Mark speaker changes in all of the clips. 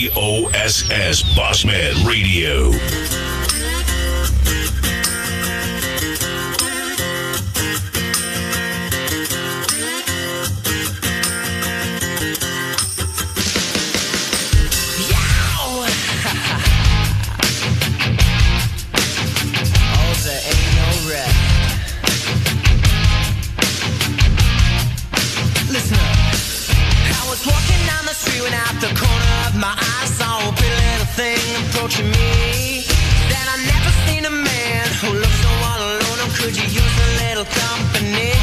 Speaker 1: BOSS Bossman Radio.
Speaker 2: The corner of my eye saw a pretty little thing approaching me. Then I never seen a man who looked so all alone. Or could you use a little company?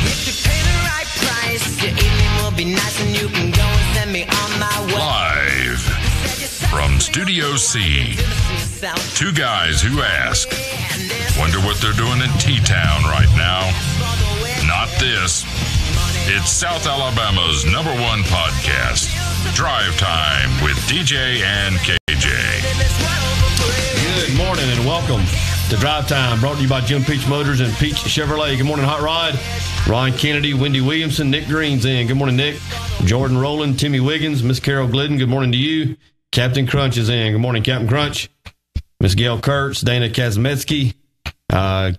Speaker 2: If you pay the right price, your evening will be nice, and you can go and send me on my way.
Speaker 3: Live from Studio C, two guys who ask, wonder what they're doing in T-Town right now. Not this. It's South Alabama's #1 podcast, Drive Time with DJ and KJ.
Speaker 4: Good morning and welcome to Drive Time, brought to you by Jim Peach Motors and Peach Chevrolet. Good morning, Hot Rod. Ryan Kennedy, Wendy Williamson, Nick Green's in. Good morning, Nick. Jordan Rowland, Timmy Wiggins, Miss Carol Glidden. Good morning to you. Captain Crunch is in. Good morning, Captain Crunch. Miss Gail Kurtz, Dana Kazmetsky,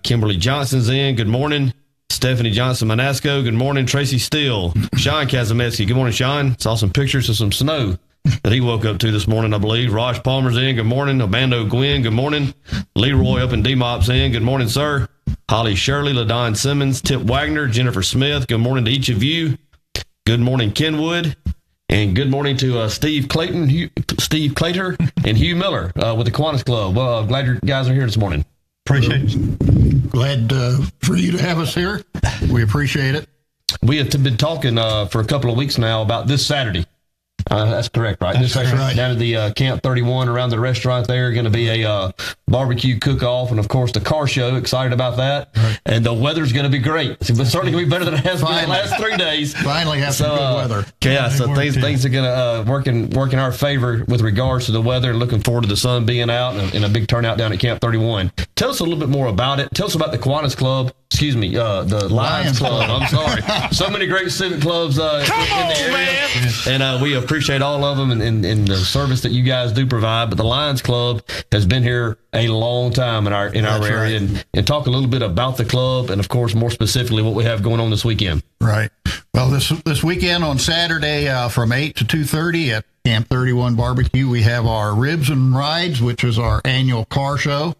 Speaker 4: Kimberly Johnson's in. Good morning. Stephanie Johnson Manasco, good morning. Tracy Steele, Sean Kazametsky, good morning, Sean. Saw some pictures of some snow that he woke up to this morning, I believe. Raj Palmer's in, good morning. Obando Gwynn, good morning. Leroy up in D-Mop's in, good morning, sir. Holly Shirley, LaDon Simmons, Tip Wagner, Jennifer Smith, good morning to each of you. Good morning, Kenwood. And good morning to Steve Clayton, Steve Claytor, and Hugh Miller with the Kiwanis Club. Well, glad you guys are here this morning.
Speaker 5: Appreciate it. Glad for you to have us here. We appreciate it.
Speaker 4: We have been talking for a couple of weeks now about this Saturday. That's correct, right?
Speaker 5: That's right.
Speaker 4: Down at the Camp 31 around the restaurant there. Going to be a barbecue cook-off and, of course, the car show. Excited about that. Right. And the weather's going to be great. It's certainly going to be better than it has been the last 3 days.
Speaker 5: Finally have some good weather.
Speaker 4: Yeah, so things are going to work in our favor with regards to the weather. Looking forward to the sun being out and a big turnout down at Camp 31. Tell us a little bit more about it. Tell us about the Kiwanis Club. Excuse me, the Lions Club. I'm sorry. So many great civic clubs in the area. Man. And we appreciate all of them and the service that you guys do provide. But the Lions Club has been here a long time in our area. Right. And talk a little bit about the club and, of course, more specifically what we have going on this weekend.
Speaker 5: Right. Well, this weekend on Saturday from 8 to 2:30 at Camp 31 Barbecue, we have our Ribs and Rides, which is our annual car show.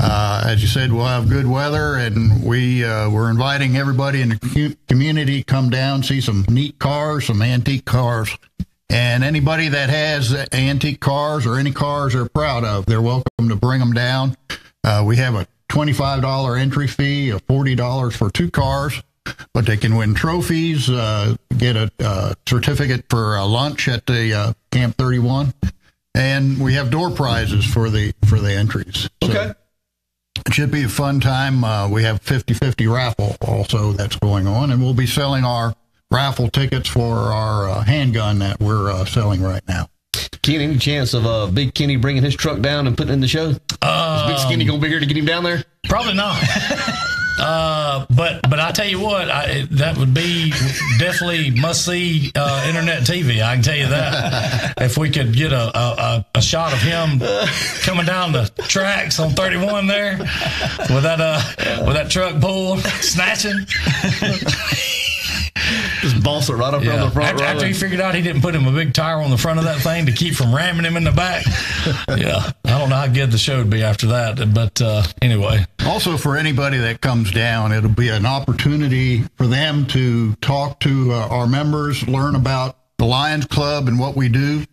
Speaker 5: As you said, we'll have good weather, and we're inviting everybody in the community to come down, see some neat cars, some antique cars. And anybody that has antique cars or any cars they're proud of, they're welcome to bring them down. We have a $25 entry fee, of $40 for 2 cars, but they can win trophies, get a certificate for lunch at the Camp 31, and we have door prizes for the entries. So,
Speaker 4: okay.
Speaker 5: it should be a fun time. We have 50-50 raffle also that's going on, and we'll be selling our raffle tickets for our handgun that we're selling right now.
Speaker 4: Kenny, any chance of Big Kenny bringing his truck down and putting it in the show? Is Big Skinny going to be here to get him down there?
Speaker 6: Probably not. But I tell you what, that would be definitely must-see internet TV. I can tell you that. If we could get a shot of him coming down the tracks on 31 there with that truck pulled, snatching.
Speaker 4: Just boss it right up on the front row.
Speaker 6: After he figured out he didn't put him a big tire on the front of that thing to keep from ramming him in the back. Yeah, I don't know how good the show would be after that, but anyway.
Speaker 5: Also, for anybody that comes down, it'll be an opportunity for them to talk to our members, learn about the Lions Club and what we do.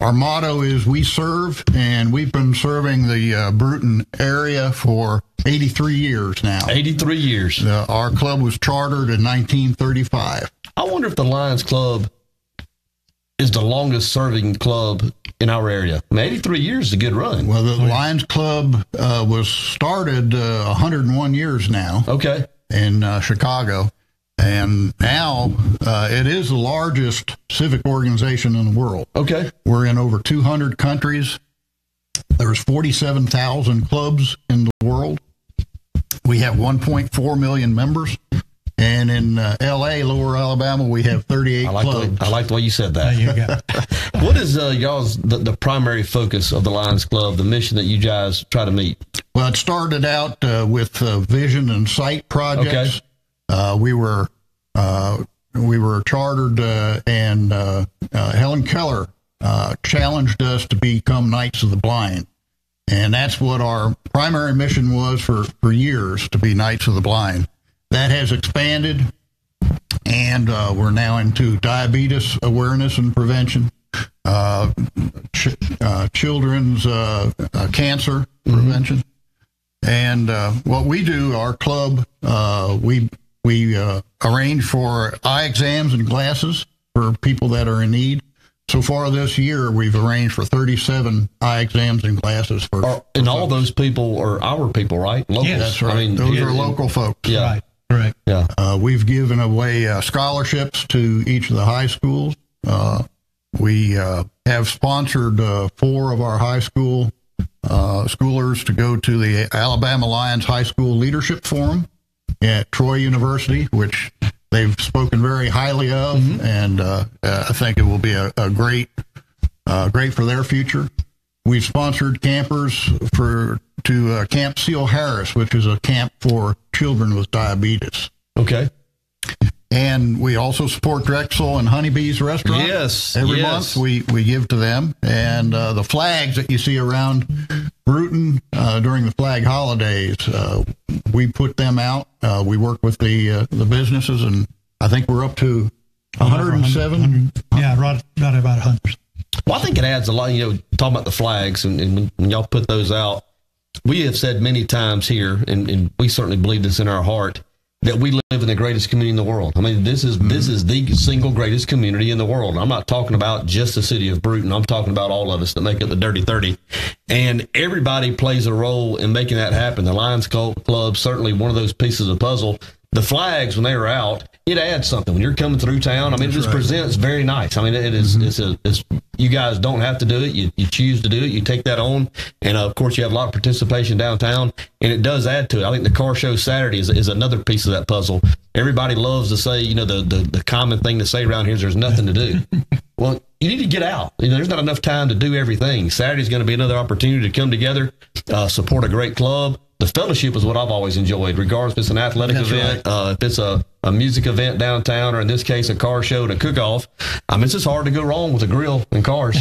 Speaker 5: Our motto is we serve, and we've been serving the Bruton area for 83 years now.
Speaker 4: 83 years.
Speaker 5: Our club was chartered in 1935.
Speaker 4: I wonder if the Lions Club is the longest serving club in our area. I mean, 83 years is a good run.
Speaker 5: Well, the Lions Club was started 101 years now.
Speaker 4: Okay.
Speaker 5: In Chicago. And now it is the largest civic organization in the world.
Speaker 4: Okay.
Speaker 5: We're in over 200 countries. There's 47,000 clubs in the world. We have 1.4 million members. And in L.A., Lower Alabama, we have 38 clubs.
Speaker 4: I like the way you said that.
Speaker 6: There you go.
Speaker 4: What is y'all's the primary focus of the Lions Club, the mission that you guys try to meet?
Speaker 5: Well, it started out with vision and sight projects. Okay. We were chartered, and Helen Keller challenged us to become Knights of the Blind. And that's what our primary mission was for years, to be Knights of the Blind. That has expanded, and we're now into diabetes awareness and prevention, children's cancer prevention. And what we do, our club, we arrange for eye exams and glasses for people that are in need. So far this year, we've arranged for 37 eye exams and glasses for.
Speaker 4: And all those people are our people, right? Local.
Speaker 5: Yes, that's right. I mean, those are local folks.
Speaker 4: Yeah.
Speaker 6: Right. Correct.
Speaker 4: Yeah.
Speaker 5: We've given away scholarships to each of the high schools. We have sponsored 4 of our high school schoolers to go to the Alabama Lions High School Leadership Forum at Troy University, which they've spoken very highly of, and I think it will be a great for their future. We've sponsored campers to Camp Seal Harris, which is a camp for children with diabetes.
Speaker 4: Okay.
Speaker 5: And we also support Drexel and Honeybee's restaurant.
Speaker 4: Yes.
Speaker 5: Every month we give to them. And the flags that you see around Bruton during the flag holidays, we put them out. We work with the businesses, and I think we're up to 107.
Speaker 6: Yeah, right about 100.
Speaker 4: Well, I think it adds a lot, talking about the flags, and when y'all put those out, we have said many times here, and we certainly believe this in our heart, that we live in the greatest community in the world. I mean, this is the single greatest community in the world. I'm not talking about just the city of Bruton. I'm talking about all of us that make up the Dirty 30. And everybody plays a role in making that happen. The Lions Club, certainly one of those pieces of the puzzle. The flags, when they are out, it adds something. When you're coming through town, I mean, it just presents very nice. I mean, it is. It's you guys don't have to do it. You choose to do it. You take that on, and of course, you have a lot of participation downtown, and it does add to it. I think the car show Saturday is another piece of that puzzle. Everybody loves to say, the common thing to say around here is there's nothing to do. Well, you need to get out. There's not enough time to do everything. Saturday's going to be another opportunity to come together, support a great club. The fellowship is what I've always enjoyed, regardless if it's an athletic event, if it's a music event downtown, or in this case, a car show and a cook-off. I mean, it's just hard to go wrong with a grill and cars.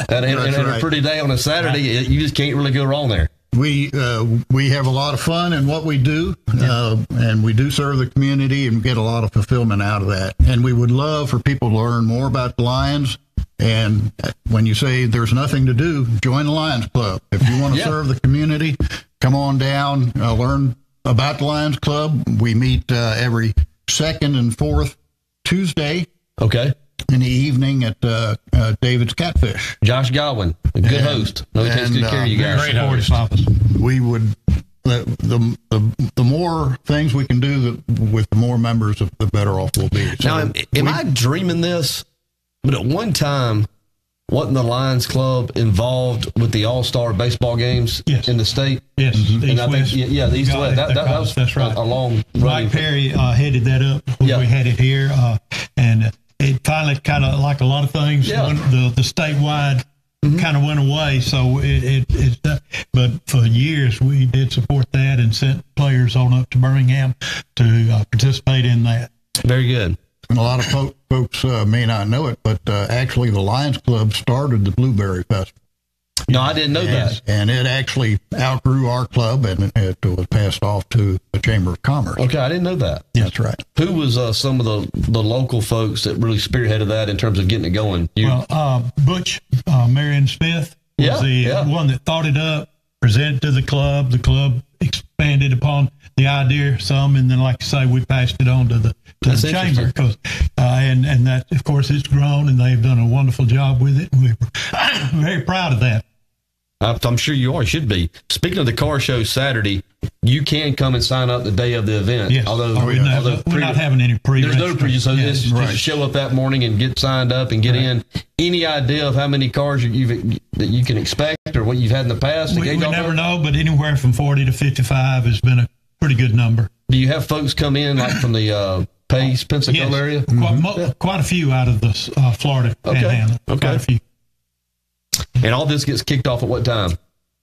Speaker 4: and a pretty day on a Saturday, you just can't really go wrong there.
Speaker 5: We have a lot of fun in what we do, and we do serve the community and get a lot of fulfillment out of that. And we would love for people to learn more about the Lions. And when you say there's nothing to do, join the Lions Club. If you want to serve the community, come on down, learn about the Lions Club. We meet every second and fourth Tuesday.
Speaker 4: Okay.
Speaker 5: In the evening at David's Catfish.
Speaker 4: Josh Godwin, a good host. No, he takes good care of you guys.
Speaker 6: Great host.
Speaker 5: We would the more things we can do with the more members, the better off we'll be. So
Speaker 4: now, am I dreaming this? But at one time, wasn't the Lions Club involved with the All-Star baseball games in the state?
Speaker 6: Yes.
Speaker 4: And I think, the East to West. That was
Speaker 6: that's right.
Speaker 4: a long
Speaker 6: Mike Perry headed that up when we had it here. And it finally kind of, like a lot of things, when the statewide kind of went away. So but for years we did support that and sent players on up to Birmingham to participate in that.
Speaker 4: Very good.
Speaker 5: And a lot of folks may not know it, but actually the Lions Club started the Blueberry Festival.
Speaker 4: No, I didn't know that.
Speaker 5: And it actually outgrew our club, and it was passed off to the Chamber of Commerce.
Speaker 4: Okay, I didn't know that.
Speaker 5: Yeah, that's right.
Speaker 4: Who was some of the local folks that really spearheaded that in terms of getting it going?
Speaker 6: Butch, Marion Smith was the one that thought it up, presented to the club. The club expanded upon the idea some, and then, like I say, we passed it on to the chamber. And that, of course, it's grown, and they've done a wonderful job with it. And we're very proud of that.
Speaker 4: I'm sure you are. You should be. Speaking of the car show Saturday, you can come and sign up the day of the event.
Speaker 6: Yes. Although we're not having any
Speaker 4: There's no pre. So just show up that morning and get signed up and get in. Any idea of how many cars that you can expect or what you've had in the past?
Speaker 6: We never know, but anywhere from 40 to 55 has been a pretty good number.
Speaker 4: Do you have folks come in like from the Pace, Pensacola area?
Speaker 7: Quite a few out of the Florida Panhandle.
Speaker 4: Okay.
Speaker 7: Quite a few.
Speaker 4: And all this gets kicked off at what time?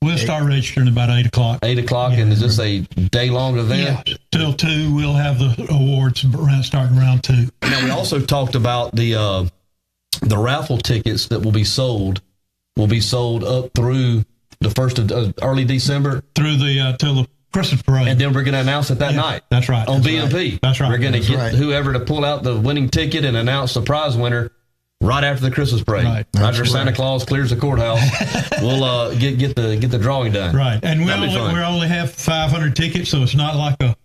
Speaker 7: We'll start registering about 8 o'clock.
Speaker 4: 8 o'clock, and is this a day-long event?
Speaker 7: Yeah, till 2. We'll have the awards starting around 2.
Speaker 4: Now, we also talked about the raffle tickets that will be sold up through the 1st of early December.
Speaker 7: Through till the Christmas parade.
Speaker 4: And then we're going to announce it that night.
Speaker 7: That's right.
Speaker 4: On BMP.
Speaker 7: That's right.
Speaker 4: We're going to get whoever to pull out the winning ticket and announce the prize winner right after the Christmas parade. Right after Santa Claus clears the courthouse, we'll get the drawing done.
Speaker 7: Right, and we only have 500 tickets, so it's not like a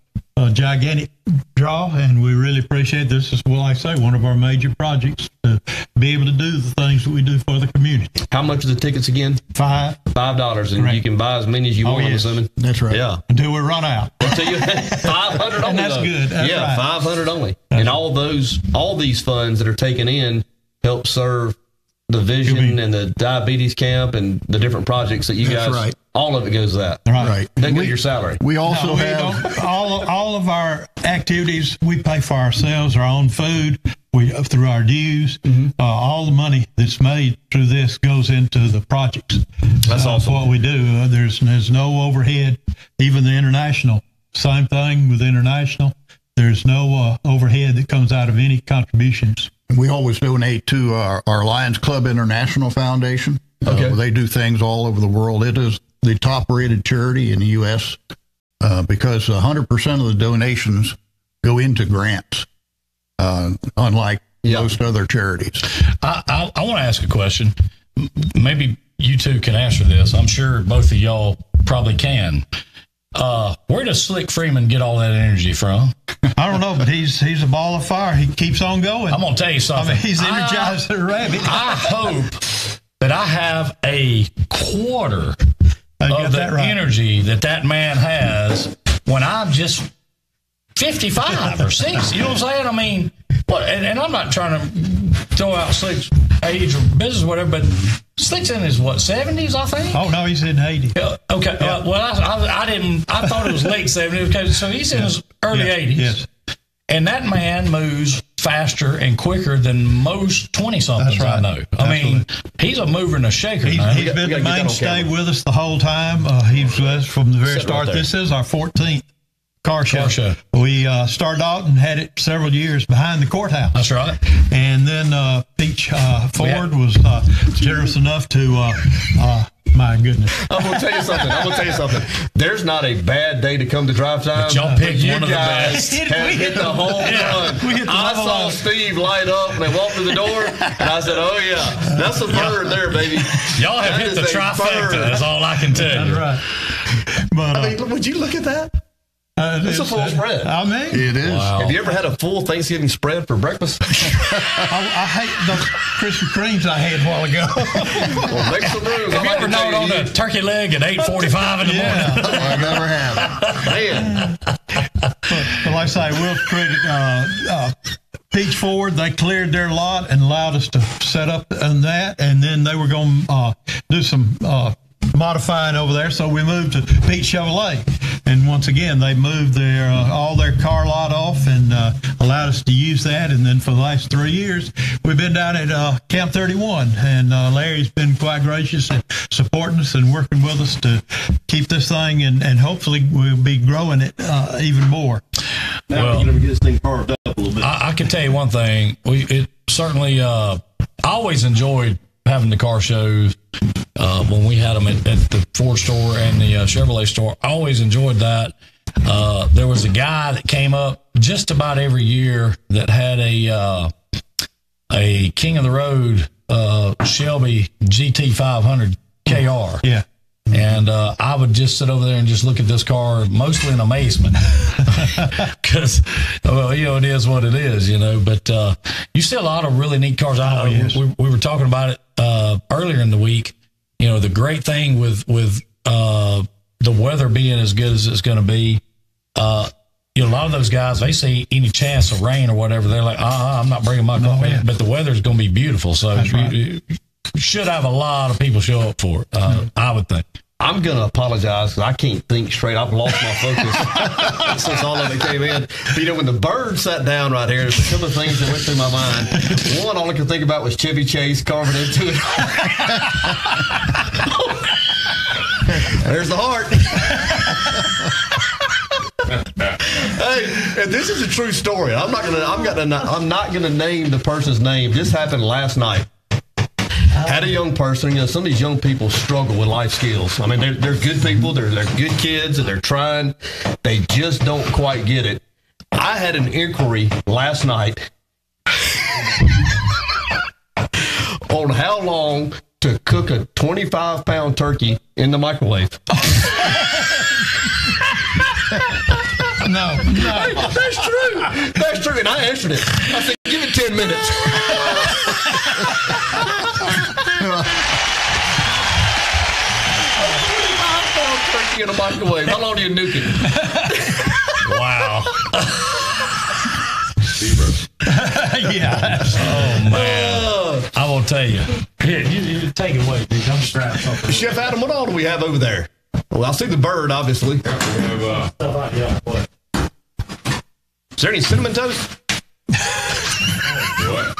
Speaker 7: gigantic draw. And we really appreciate this. Is like I say, one of our major projects to be able to do the things that we do for the community.
Speaker 4: How much are the tickets again? $5, and you can buy as many as you want.
Speaker 7: Yes.
Speaker 4: I'm assuming.
Speaker 5: That's right.
Speaker 4: Yeah,
Speaker 7: until we run out.
Speaker 4: Until you 500 only.
Speaker 7: And that's
Speaker 4: though.
Speaker 7: good. That's right.
Speaker 4: 500 only. And all these funds that are taken in help serve the vision and the diabetes camp and the different projects that you guys.
Speaker 5: Right.
Speaker 4: All of it goes to that.
Speaker 5: Right.
Speaker 4: They get your salary.
Speaker 5: We also have
Speaker 7: all of our activities. We pay for ourselves, our own food. We through our dues. All the money that's made through this goes into the projects.
Speaker 4: That's awesome.
Speaker 7: What we do. There's no overhead. Even the international, same thing with international. There's no overhead that comes out of any contributions.
Speaker 5: We always donate to our Lions Club International Foundation.
Speaker 4: Okay.
Speaker 5: They do things all over the world. It is the top-rated charity in the U.S. Because 100% of the donations go into grants, unlike most other charities.
Speaker 6: I want to ask a question. Maybe you two can answer this. I'm sure both of y'all probably can. Where does Slick Freeman get all that energy from?
Speaker 7: I don't know, but he's a ball of fire. He keeps on going.
Speaker 6: I'm going to tell you something.
Speaker 7: I mean, he's energized as a rabbit.
Speaker 6: I hope that I have a quarter of the energy that man has when I'm just 55 or 60. You know what I'm saying? I mean, and I'm not trying to throw out Slick's age or business or whatever, but Slick's in his, 70s, I think?
Speaker 7: Oh, no, he's in 80.
Speaker 6: Okay.
Speaker 7: Yeah.
Speaker 6: I thought it was late 70s. Okay, so he's in his early 80s.
Speaker 7: Yes.
Speaker 6: And that man moves faster and quicker than most 20-somethings I know. I mean, he's a mover and a shaker.
Speaker 7: He's been the mainstay with us the whole time. He's with us from the very start. This is our 14th car show. We started out and had it several years behind the courthouse.
Speaker 6: That's right.
Speaker 7: And then Peach Ford was generous enough to, my goodness.
Speaker 4: I'm going to tell you something. There's not a bad day to come to Drive Time.
Speaker 6: But y'all picked one of the best.
Speaker 4: Have hit the home run. I saw Steve light up and they walked through the door, and I said, oh, yeah, that's a bird there, baby.
Speaker 6: Y'all have hit the trifecta. That's all I can tell you.
Speaker 7: That's right. But,
Speaker 4: I mean, would you look at that? It's a full spread.
Speaker 7: I mean,
Speaker 5: it is.
Speaker 6: Wow.
Speaker 4: Have you ever had a full Thanksgiving spread for breakfast?
Speaker 7: I hate those Krispy Kremes I had a while ago.
Speaker 4: Well, make some room.
Speaker 6: Have you ever gnawed on a turkey leg at 8:45 in the morning?
Speaker 5: I never have.
Speaker 4: Man.
Speaker 7: But like I say, we'll credit Peach Ford. They cleared their lot and allowed us to set up on that, and then they were going to do some modifying over there, so we moved to Peach Chevrolet. And once again, they moved all their car lot off and allowed us to use that. And then for the last 3 years, we've been down at Camp 31. And Larry's been quite gracious in supporting us and working with us to keep this thing, and hopefully we'll be growing it even more.
Speaker 4: Now, you never get this thing carved up a little bit.
Speaker 6: I can tell you one thing. It certainly, I always enjoyed having the car shows. When we had them at the Ford store and the Chevrolet store, I always enjoyed that. There was a guy that came up just about every year that had a King of the Road Shelby GT500 KR.
Speaker 7: Yeah.
Speaker 6: And I would just sit over there and just look at this car, mostly in amazement, because, well, it is what it is, But you see a lot of really neat cars. We were talking about it earlier in the week. The great thing with the weather being as good as it's going to be, a lot of those guys, they see any chance of rain or whatever, they're like, I'm not bringing my car. But the weather's going to be beautiful, so you should have a lot of people show up for it, I would think.
Speaker 4: I'm going to apologize because I can't think straight. I've lost my focus since all of it came in. You know, when the bird sat down right here, there's a couple of things that went through my mind. One, all I could think about was Chevy Chase carving into it. There's the heart. Hey, and this is a true story. I'm not gonna name the person's name. This happened last night. Had a young person, you know, some of these young people struggle with life skills. I mean, they're good people, they're good kids, and they're trying. They just don't quite get it. I had an inquiry last night on how long to cook a 25-pound turkey in the microwave.
Speaker 7: No.
Speaker 4: Hey, that's true. That's true. And I answered it. I said, give it 10 minutes. Turkey in a microwave. How long do you nuke it? Wow.
Speaker 7: Yeah.
Speaker 6: Oh, man. I will tell you.
Speaker 8: Here, you take it away, dude. I'm just grabbing something.
Speaker 4: Chef Adam, what all do we have over there? Well, I see the bird, obviously. Is there any cinnamon toast?
Speaker 3: What?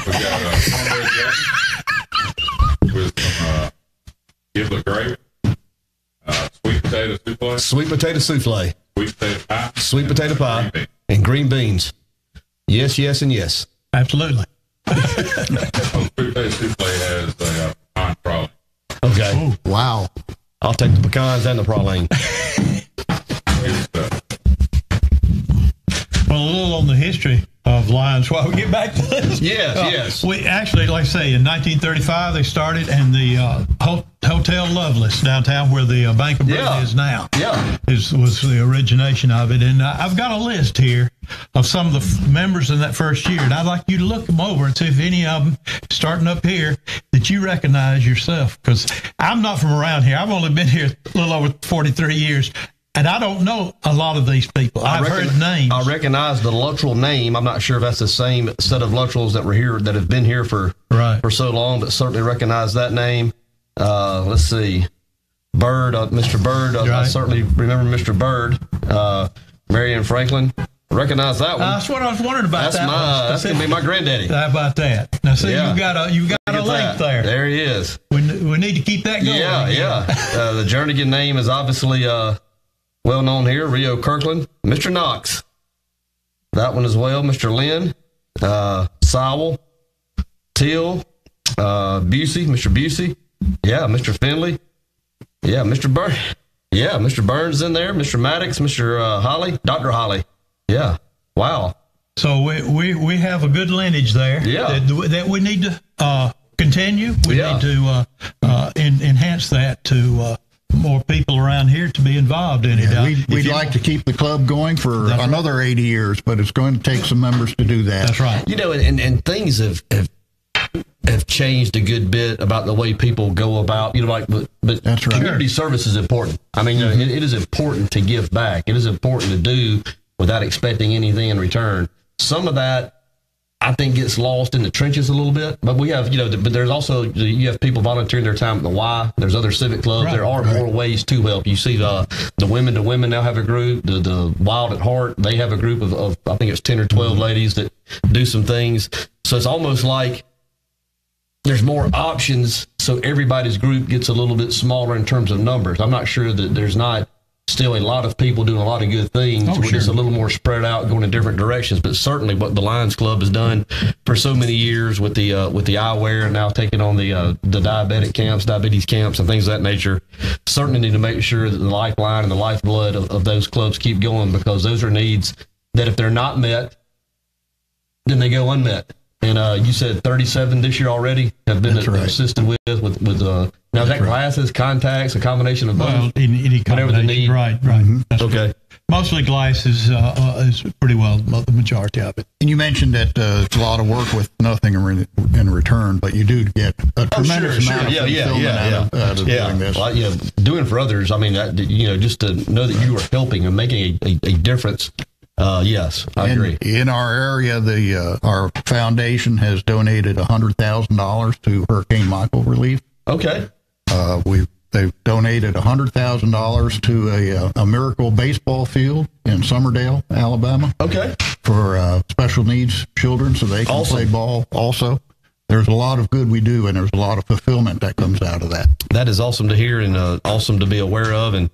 Speaker 3: We got cornbread dressing with some giblet gravy, sweet potato souffle,
Speaker 4: Sweet potato souffle,
Speaker 3: sweet potato pie,
Speaker 4: and green beans. Yes, yes, and yes.
Speaker 7: Absolutely.
Speaker 3: Sweet potato souffle has a pecan praline.
Speaker 4: Okay.
Speaker 5: Ooh, wow.
Speaker 4: I'll take the pecans and the praline.
Speaker 7: Well, a little on the history of Lions while we get back to this.
Speaker 4: Yes.
Speaker 7: We actually, like I say, in 1935 they started, and the Hotel Loveless downtown, where the Bank of Britain is now, was the origination of it. And I've got a list here of some of the members in that first year, and I'd like you to look them over and see if any of them, starting up here, that you recognize yourself. Because I'm not from around here. I've only been here a little over 43 years. And I don't know a lot of these people. I've heard names.
Speaker 4: I recognize the Luttrell name. I'm not sure if that's the same set of Luttrells that were here, that have been here for so long, but certainly recognize that name. Let's see. Bird, Mr. Bird. I certainly remember Mr. Bird. Marion Franklin. Recognize that one.
Speaker 7: That's what I was wondering about.
Speaker 4: That's going to be my granddaddy.
Speaker 7: How about that? Now, see, you got a link there.
Speaker 4: There he is.
Speaker 7: We need to keep that going.
Speaker 4: Yeah. The Jernigan name is obviously well known here. Rio Kirkland, Mr. Knox, that one as well. Mr. Lynn, Sowell, Till, Busey, Mr. Busey, Mr. Finley, Mr. Burns, Mr. Burns in there, Mr. Maddox, Mr. Holly, Dr. Holly, wow.
Speaker 7: So we have a good lineage there. That we need to continue. We need to enhance that to more people around here to be involved in it.
Speaker 5: We'd like to keep the club going for another 80 years, but it's going to take some members to do that.
Speaker 7: That's right.
Speaker 4: You know, and things have changed a good bit about the way people go about, but
Speaker 5: that's right.
Speaker 4: Community service is important. I mean, it is important to give back. It is important to do without expecting anything in return. Some of that, I think, gets lost in the trenches a little bit, but we have, but there's also, you have people volunteering their time at the Y. There's other civic clubs. There are more ways to help. You see the Women to Women now have a group. The Wild at Heart, they have a group of I think it's 10 or 12 ladies that do some things. So it's almost like there's more options, so everybody's group gets a little bit smaller in terms of numbers. I'm not sure that there's not still a lot of people doing a lot of good things. We're just a little more spread out, going in different directions. But certainly, what the Lions Club has done for so many years with the eyewear, and now taking on the diabetes camps, and things of that nature, certainly need to make sure that the lifeline and the lifeblood of those clubs keep going, because those are needs that, if they're not met, then they go unmet. And you said 37 this year already have been assisted with now, is that glasses, contacts, a combination of both?
Speaker 7: Well, any
Speaker 4: whatever the need.
Speaker 7: Right. That's okay. Right. Mostly glasses is pretty well the majority of it.
Speaker 5: And you mentioned that it's a lot of work with nothing in return, but you do get a tremendous amount of fulfillment out of doing this.
Speaker 4: Well, doing for others, I mean, just to know that you are helping and making a difference. Yes, I agree.
Speaker 5: In our area, our foundation has donated $100,000 to Hurricane Michael relief.
Speaker 4: Okay.
Speaker 5: They've donated $100,000 to a miracle baseball field in Summerdale, Alabama.
Speaker 4: Okay.
Speaker 5: For special needs children so they can play ball also. There's a lot of good we do, and there's a lot of fulfillment that comes out of that.
Speaker 4: That is awesome to hear and awesome to be aware of, and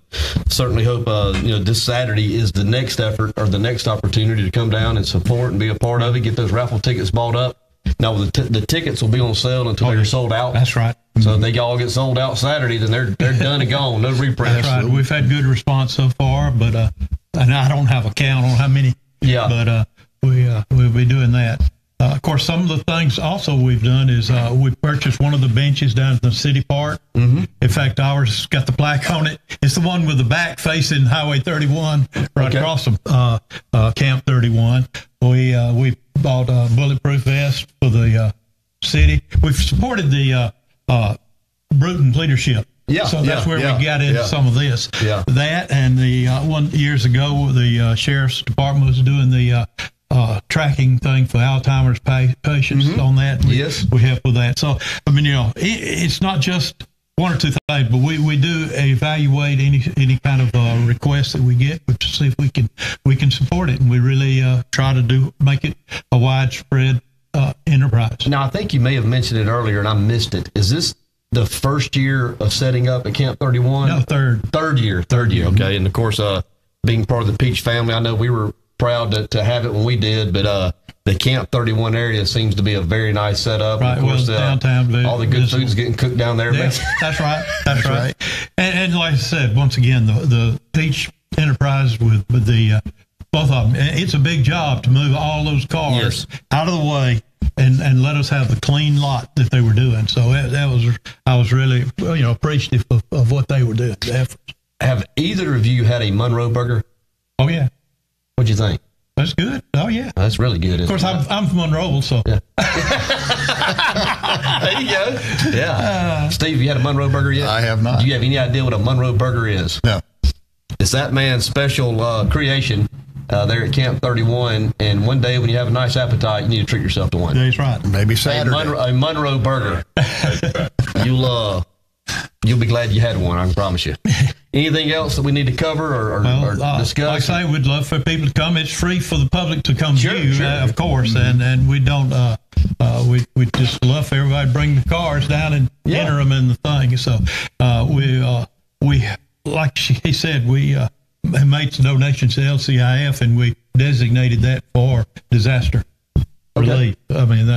Speaker 4: certainly hope this Saturday is the next effort or the next opportunity to come down and support and be a part of it. Get those raffle tickets bought up. Now the tickets will be on sale until they're sold out.
Speaker 7: That's right.
Speaker 4: So if they all get sold out Saturday, then they're done and gone. No reprints.
Speaker 7: That's right. We've had good response so far, but and I don't have a count on how many.
Speaker 4: Yeah.
Speaker 7: But we'll be doing that. Of course, some of the things also we've done is we purchased one of the benches down at the city park. Mm-hmm. In fact, ours has got the plaque on it. It's the one with the back facing Highway 31 right across from Camp 31. We bought a bulletproof vest for the city. We've supported the Bruton leadership.
Speaker 4: Yeah,
Speaker 7: so that's where we got into some of this. Yeah. That and the years ago, the sheriff's department was doing the tracking thing for Alzheimer's patients on that. We help with that. So, I mean, it's not just one or two things, but we do evaluate any kind of request that we get to see if we can support it, and we really try to make it a widespread enterprise.
Speaker 4: Now, I think you may have mentioned it earlier, and I missed it. Is this the first year of setting up at Camp 31?
Speaker 7: No, third.
Speaker 4: Third year. Okay, and of course, being part of the Peach family, I know we were proud to have it when we did, but the Camp 31 area seems to be a very nice setup.
Speaker 7: Right,
Speaker 4: of course,
Speaker 7: downtown.
Speaker 4: All the good food's getting cooked down there.
Speaker 7: Yeah, that's right. That's right. And like I said, once again, the Peach Enterprise with the both of them, it's a big job to move all those cars out of the way and let us have the clean lot that they were doing. So I was really appreciative of what they were doing. The efforts.
Speaker 4: Have either of you had a Monroe burger?
Speaker 7: Oh yeah.
Speaker 4: What'd you think?
Speaker 7: That's good. Oh yeah,
Speaker 4: that's really good.
Speaker 7: Of course, I'm from Monroe, so
Speaker 4: yeah. There you go. Yeah. Steve, you had a Monroe burger yet?
Speaker 5: I have not.
Speaker 4: Do you have any idea what a Monroe burger is?
Speaker 5: No.
Speaker 4: It's that man's special creation there at Camp 31. And one day when you have a nice appetite, you need to treat yourself to one.
Speaker 7: That's right.
Speaker 5: Maybe Saturday.
Speaker 4: A Monroe burger. You'll be glad you had one, I can promise you. Anything else that we need to cover or discuss?
Speaker 7: Like I say, we'd love for people to come. It's free for the public to come view, of course, and we don't. We just love for everybody to bring the cars down and enter them in the thing. So we like he said, we made some donations to LCIF, and we designated that for disaster relief. I mean,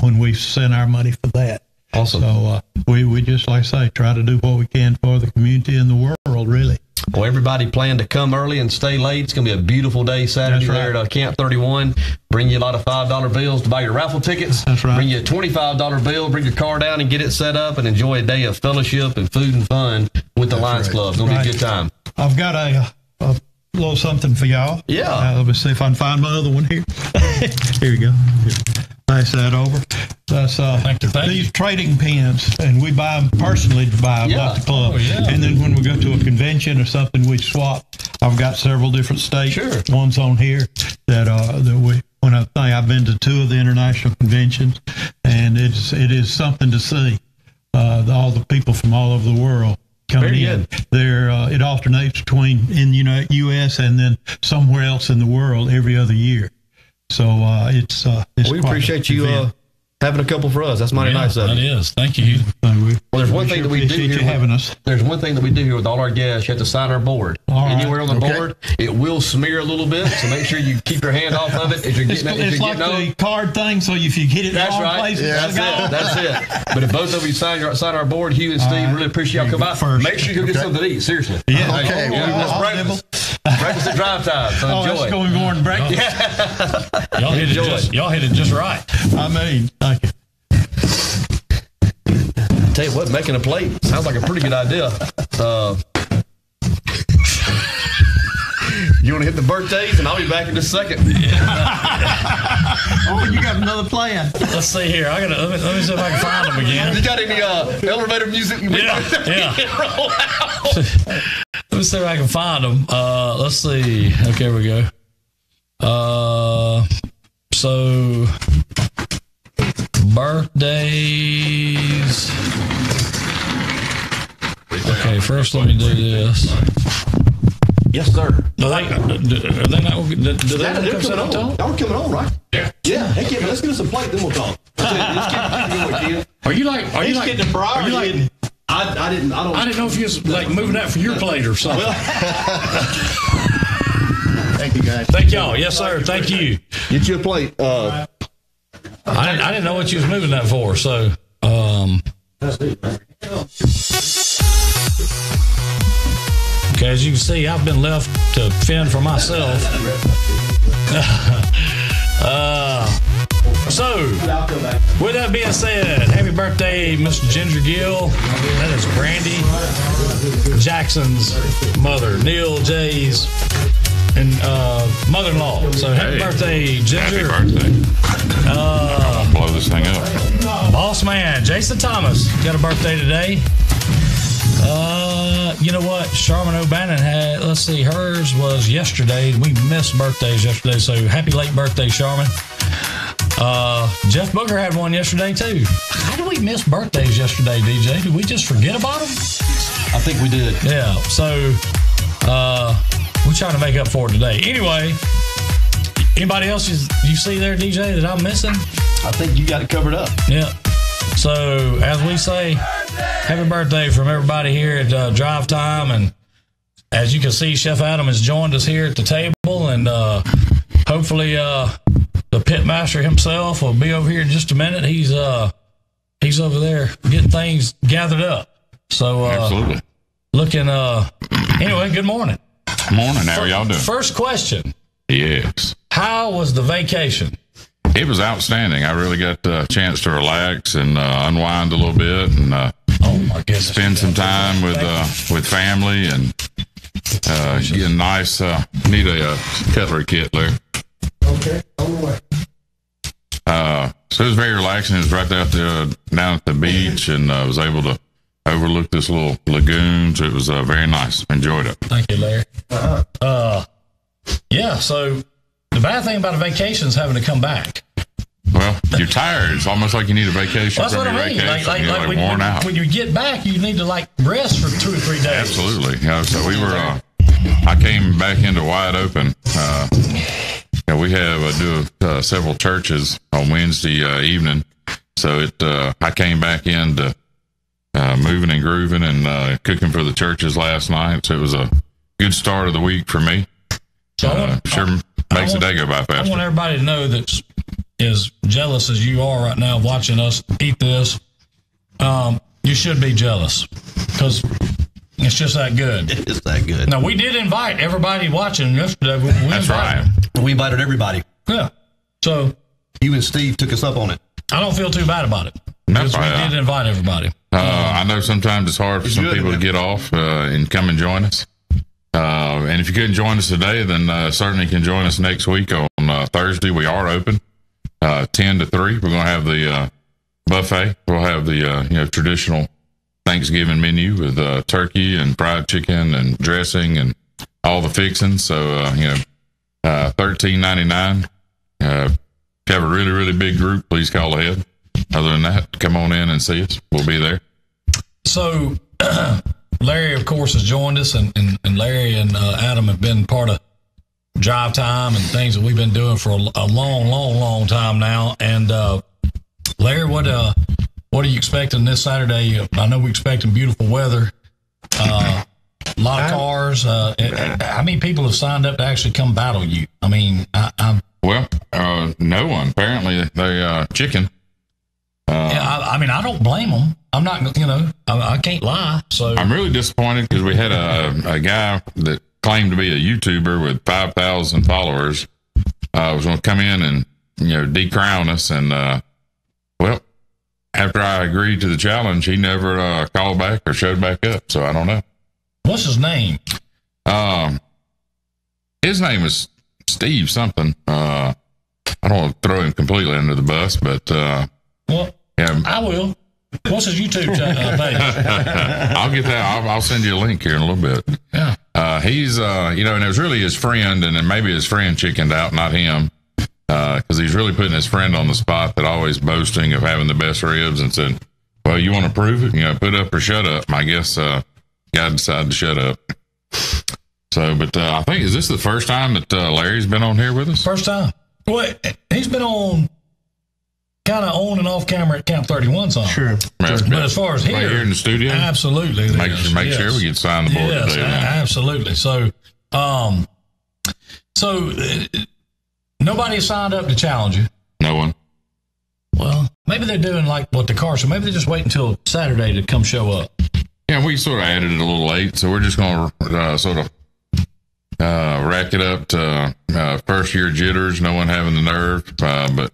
Speaker 7: when we sent our money for that.
Speaker 4: Awesome.
Speaker 7: So we just, like I say, try to do what we can for the community and the world, really.
Speaker 4: Well, everybody plan to come early and stay late. It's going to be a beautiful day Saturday there at Camp 31. Bring you a lot of $5 bills to buy your raffle tickets.
Speaker 7: That's right.
Speaker 4: Bring you a $25 bill. Bring your car down and get it set up and enjoy a day of fellowship and food and fun with the Lions Club. It's going to be a good time.
Speaker 7: I've got a little something for y'all.
Speaker 4: Yeah.
Speaker 7: Let me see if I can find my other one here. Here you go. Pass that over. That's these trading pins, and we buy them personally to buy them, not the club. And then when we go to a convention or something, we swap. I've got several different states.
Speaker 4: Sure.
Speaker 7: One's on here that I've been to 2 of the international conventions, and it is something to see. All the people from all over the world coming in. It alternates between in the U.S. and then somewhere else in the world every other year. So it's
Speaker 4: we appreciate you having a couple for us. That's mighty nice of you.
Speaker 6: That is. Thank you.
Speaker 4: Well, there's one thing that we do here.
Speaker 7: Having us.
Speaker 4: There's one thing that we do here with all our guests. You have to sign our board. Anywhere on the board, it will smear a little bit, so make sure you keep your hand off of it as you're getting it.
Speaker 7: It's like the card thing, so if you get it in the wrong place,
Speaker 4: that's it. But if both of you sign our board, Hugh and Steve, really appreciate y'all come out. Make sure you get something to eat. Seriously.
Speaker 7: Yeah.
Speaker 5: Okay.
Speaker 4: Breakfast at drive time. So enjoy.
Speaker 7: That's going more than breakfast.
Speaker 6: Y'all hit it just right.
Speaker 7: I mean, thank you.
Speaker 4: Tell you what, making a plate sounds like a pretty good idea. You want to hit the birthdays, and I'll be back in just a second.
Speaker 7: Oh, you got another plan.
Speaker 6: Let's see here. Let me see if I can find them again.
Speaker 4: You got any elevator music?
Speaker 6: Yeah. Let me see if I can find them. Let's see. Okay, here we go. So birthdays. Okay, Okay, first let me do this.
Speaker 4: Yes, sir.
Speaker 6: Are they not? Do they come set up talk?
Speaker 4: Y'all coming on, right? Yeah. Heck yeah, let's get us a plate, then we'll talk. Let's keep going,
Speaker 6: Are you like?
Speaker 4: I didn't
Speaker 6: know if you was like moving that for your plate or something.
Speaker 5: Thank you, guys.
Speaker 6: Thank y'all. Yes, sir. Thank you.
Speaker 4: Get you a plate.
Speaker 6: I didn't know what you was moving that for. So, okay, as you can see, I've been left to fend for myself. So, with that being said, happy birthday, Mr. Ginger Gill. That is Brandy Jackson's mother, Neil J's and mother-in-law. So happy birthday, Ginger.
Speaker 3: Happy birthday. Blow this thing up.
Speaker 6: Bossman, Jason Thomas, got a birthday today. You know what? Charmin O'Bannon had, let's see, hers was yesterday. We missed birthdays yesterday, so happy late birthday, Charmin. Jeff Booker had one yesterday, too. How did we miss birthdays yesterday, DJ? Did we just forget about them?
Speaker 4: I think we did.
Speaker 6: Yeah, so we're trying to make up for it today. Anyway, anybody else you see there, DJ, that I'm missing?
Speaker 4: I think you got it covered up.
Speaker 6: Yeah. So, as we say, happy birthday from everybody here at Drive Time. And as you can see, Chef Adam has joined us here at the table. And hopefully the pit master himself will be over here in just a minute. He's over there getting things gathered up. So,
Speaker 3: Absolutely.
Speaker 6: Looking, anyway, good morning.
Speaker 3: Morning. How are y'all doing?
Speaker 6: First question.
Speaker 3: Yes.
Speaker 6: How was the vacation?
Speaker 3: It was outstanding. I really got a chance to relax and unwind a little bit and
Speaker 6: Oh my goodness.
Speaker 3: spend some time with family and get a nice, need a cutlery kit there.
Speaker 7: Okay, on the way.
Speaker 3: So it was very relaxing. It was right out there down at the beach and I was able to overlook this little lagoon. So it was very nice. Enjoyed it.
Speaker 6: Thank you, Larry. Yeah, so the bad thing about a vacation is having to come back.
Speaker 3: Well, you're tired. It's almost like you need a vacation
Speaker 6: Well, that's
Speaker 3: from
Speaker 6: what
Speaker 3: your
Speaker 6: I mean.
Speaker 3: vacation. You're
Speaker 6: Like
Speaker 3: worn out.
Speaker 6: when you get back, you need to like rest for 2 or 3 days.
Speaker 3: Absolutely. So we were, I came back into wide open. We have do several churches on Wednesday evening. So I came back into moving and grooving and cooking for the churches last night. So it was a good start of the week for me.
Speaker 6: So
Speaker 3: Sure makes the day go by
Speaker 6: I
Speaker 3: faster.
Speaker 6: want everybody to know that as jealous as you are right now watching us eat this, you should be jealous because it's just that good.
Speaker 4: It's that good.
Speaker 6: Now, we did invite everybody watching yesterday.
Speaker 3: That's right.
Speaker 4: We invited everybody.
Speaker 6: Yeah. So
Speaker 4: You and Steve took us up on it.
Speaker 6: I don't feel too bad about it.
Speaker 3: That's
Speaker 6: Because we
Speaker 3: right.
Speaker 6: did invite everybody.
Speaker 3: I know sometimes it's hard for some people to get off and come and join us. And if you couldn't join us today, then certainly you can join us next week on Thursday. We are open 10 to 3. We're going to have the buffet. We'll have the traditional Thanksgiving menu with turkey and fried chicken and dressing and all the fixings. So $13.99. If you have a really, really big group, please call ahead. Other than that, come on in and see us. We'll be there.
Speaker 6: So Larry, of course, has joined us, and Larry and Adam have been part of Drive Time and things that we've been doing for a long time now. And Larry, what are you expecting this Saturday? I know we're expecting beautiful weather. A lot of cars. How many people have signed up to actually come battle you? I mean,
Speaker 3: Well, no one. Apparently, they chicken.
Speaker 6: I mean, I don't blame them. I'm not, I can't lie. So
Speaker 3: I'm really disappointed because we had a guy that claimed to be a YouTuber with 5,000 followers was going to come in and decrown us. And well, after I agreed to the challenge, he never called back or showed back up. So I don't know.
Speaker 6: What's his name?
Speaker 3: His name is Steve something. I don't want to throw him completely under the bus, but
Speaker 6: Well,
Speaker 3: yeah.
Speaker 6: I will. What's his YouTube page?
Speaker 3: I'll get that. I'll send you a link here in a little bit.
Speaker 6: Yeah.
Speaker 3: He's, and it was really his friend, and then maybe his friend chickened out, not him, because he's really putting his friend on the spot that always boasting of having the best ribs and said, well, you want to prove it? Put up or shut up. I guess guy decided to shut up. So, but I think, is this the first time that Larry's been on here with us?
Speaker 6: First time. Well, he's been on kind of on and off camera at Camp 31 some.
Speaker 7: Sure.
Speaker 6: But as far as
Speaker 3: right here in the studio,
Speaker 6: absolutely.
Speaker 3: Make sure we get signed the board
Speaker 6: yes,
Speaker 3: today.
Speaker 6: Absolutely. So, nobody signed up to challenge you.
Speaker 3: No one.
Speaker 6: Well, maybe they're doing like what the car show. Maybe they just wait until Saturday to come show up.
Speaker 3: Yeah, we sort of added it a little late, so we're just going to sort of rack it up to first year jitters, no one having the nerve. But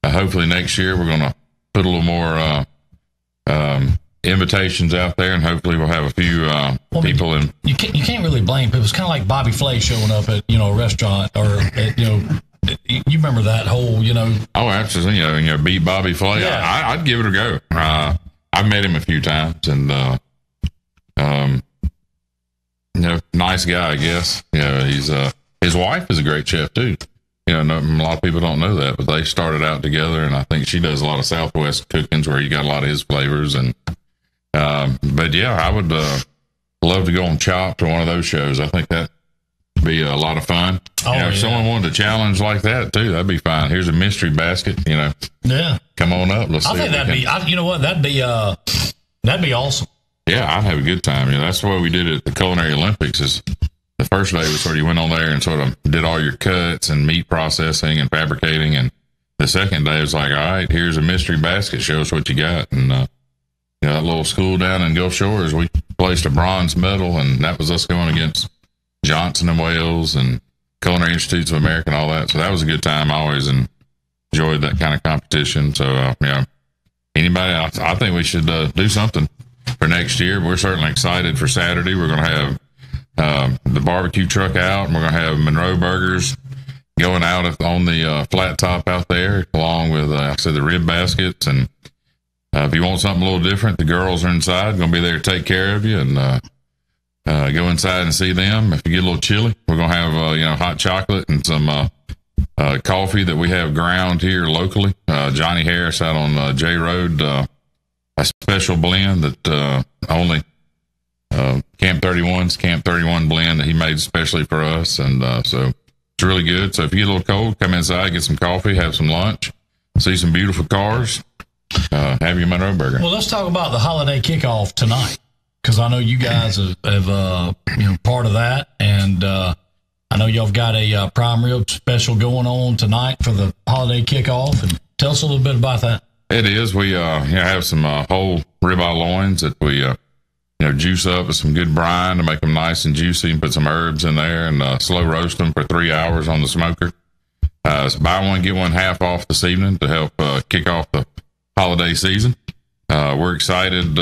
Speaker 3: hopefully next year we're going to put a little more invitations out there, and hopefully we'll have a few people in. You
Speaker 6: can't really blame people. It's kind of like Bobby Flay showing up at a restaurant or at, you remember that whole
Speaker 3: Oh, absolutely. Beat Bobby Flay.
Speaker 6: Yeah.
Speaker 3: I'd give it a go. I've met him a few times, and nice guy, I guess. He's his wife is a great chef too. A lot of people don't know that, but they started out together, and I think she does a lot of Southwest cookings where you got a lot of his flavors. And but yeah, I would love to go on Chopped or one of those shows. I think that would be a lot of fun. If someone wanted to challenge like that too, that'd be fine. Here's a mystery basket. Yeah, come on up. Let's see.
Speaker 6: I think that'd be. That'd be awesome.
Speaker 3: Yeah, I'd have a good time. That's the way we did it at the Culinary Olympics. Is the first day was sort of you went on there and sort of did all your cuts and meat processing and fabricating, and the second day was like, all right, here's a mystery basket. Show us what you got. And that little school down in Gulf Shores, we placed a bronze medal, and that was us going against Johnson and Wales and Culinary Institutes of America and all that. So that was a good time. I always enjoyed that kind of competition. So anybody, I think we should do something for next year. We're certainly excited for Saturday. We're going to have the barbecue truck out, and we're going to have Monroe Burgers going out on the flat top out there, along with, like I said, the rib baskets. And if you want something a little different, the girls are inside, going to be there to take care of you, and go inside and see them. If you get a little chilly, we're going to have hot chocolate and some coffee that we have ground here locally. Johnny Harris out on J Road, a special blend that only Camp 31's Camp 31 blend that he made especially for us. And so it's really good. So if you get a little cold, come inside, get some coffee, have some lunch, see some beautiful cars, have your Monroe Burger.
Speaker 6: Well, let's talk about the holiday kickoff tonight, because I know you guys have part of that. And I know y'all have got a prime rib special going on tonight for the holiday kickoff. And tell us a little bit about that.
Speaker 3: It is. We have some whole ribeye loins that we juice up with some good brine to make them nice and juicy, and put some herbs in there and slow roast them for 3 hours on the smoker. So buy one, get one half off this evening to help kick off the holiday season. We're excited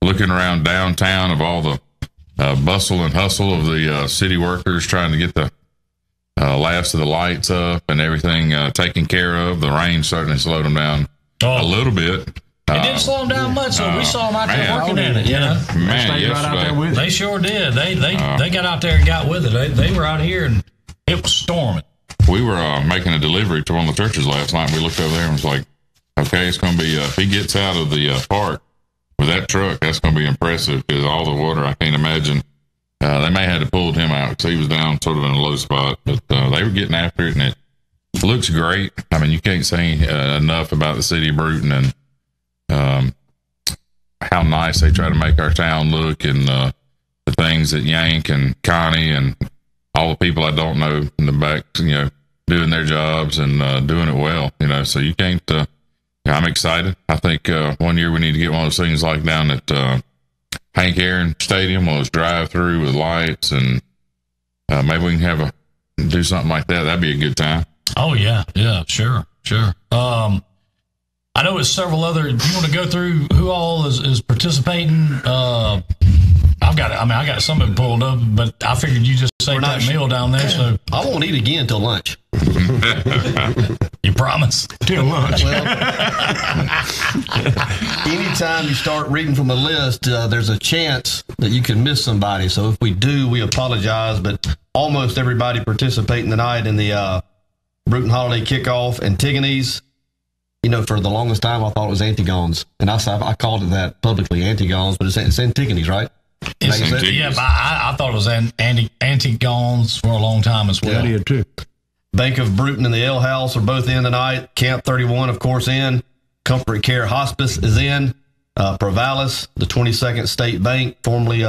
Speaker 3: looking around downtown of all the bustle and hustle of the city workers trying to get the last of the lights up and everything taken care of. The rain certainly slowed them down a little bit.
Speaker 6: It didn't slow them down much, so we saw them out there working in it.
Speaker 3: Man, yesterday,
Speaker 6: they sure did. They got out there and got with it. They were out here and it was storming.
Speaker 3: We were making a delivery to one of the churches last night. We looked over there and was like, okay, it's going to be, if he gets out of the park with that truck, that's going to be impressive, because all the water, I can't imagine. They may have to pull him out because he was down sort of in a low spot, but they were getting after it, and it looks great. I mean, you can't say enough about the city of Bruton and how nice they try to make our town look, and the things that Yank and Connie and all the people I don't know in the back, doing their jobs and doing it well, so you can't, I'm excited. I think 1 year we need to get one of those things like down at Hank Aaron Stadium, one of those drive-through with lights, and maybe we can do something like that. That'd be a good time.
Speaker 6: Oh, yeah, sure. I know it's several other. Do you want to go through who all is participating? I got some of it pulled up, but I figured you just saved that meal down there. So
Speaker 4: I won't eat again till lunch.
Speaker 6: You promise?
Speaker 4: Till lunch. Well, anytime you start reading from a list, there's a chance that you can miss somebody. So if we do, we apologize. But almost everybody participating tonight in the Bruton Holiday Kickoff. And Tigany's, for the longest time, I thought it was Antigone's. And I called it that publicly, Antigone's, but it's Antigony's, right?
Speaker 6: Yeah, but I thought it was antique gawns for a long time as well.
Speaker 4: Yeah, I did too. Bank of Bruton and the Ale House are both in tonight. Camp 31, of course, in. Comfort Care Hospice is in. Provalis, the 22nd State Bank, formerly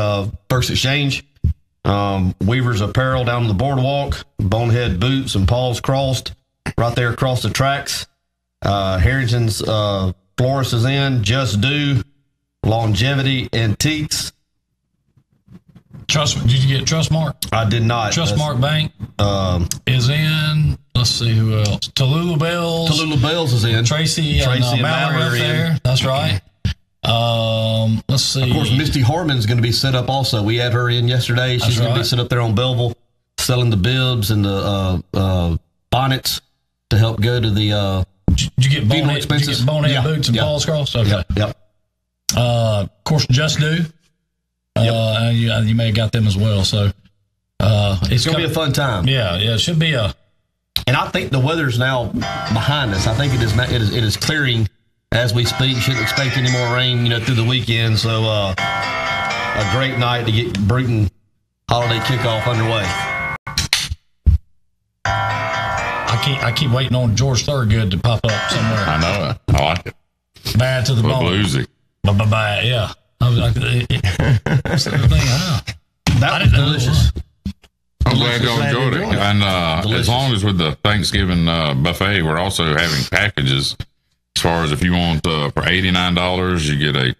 Speaker 4: First Exchange. Weaver's Apparel down on the boardwalk. Bonehead Boots and Paul's Crossed right there across the tracks. Harrington's Florist is in. Just Do, Longevity Antiques.
Speaker 6: Did you get Trustmark?
Speaker 4: I did not.
Speaker 6: Trustmark Bank is in. Let's see who else. Tallulah Bells.
Speaker 4: Tallulah Bells is in.
Speaker 6: Tracy and Mallory up there. That's right. Let's see.
Speaker 4: Of course, Misty Harmon's going to be set up also. We had her in yesterday. She's going to be set up there on Belleville, selling the bibs and the bonnets to help go to the
Speaker 6: Did you get Bonehead Boots and Paul's Cross? Okay.
Speaker 4: Yep.
Speaker 6: Of course, Just Do. You may have got them as well. So
Speaker 4: it's going to be a fun time.
Speaker 6: Yeah, it should be a.
Speaker 4: And I think the weather's now behind us. I think it is clearing as we speak. Shouldn't expect any more rain, through the weekend. So a great night to get Bruton holiday kickoff underway.
Speaker 6: I keep waiting on George Thorogood to pop up somewhere.
Speaker 3: I know it. I like it.
Speaker 6: Bad to the bone.
Speaker 3: Bluesy.
Speaker 6: Bye. Yeah. I was like,
Speaker 4: that was delicious.
Speaker 3: I'm glad y'all enjoyed it. And as long as with the Thanksgiving buffet, we're also having packages. As far as if you want for $89, you get a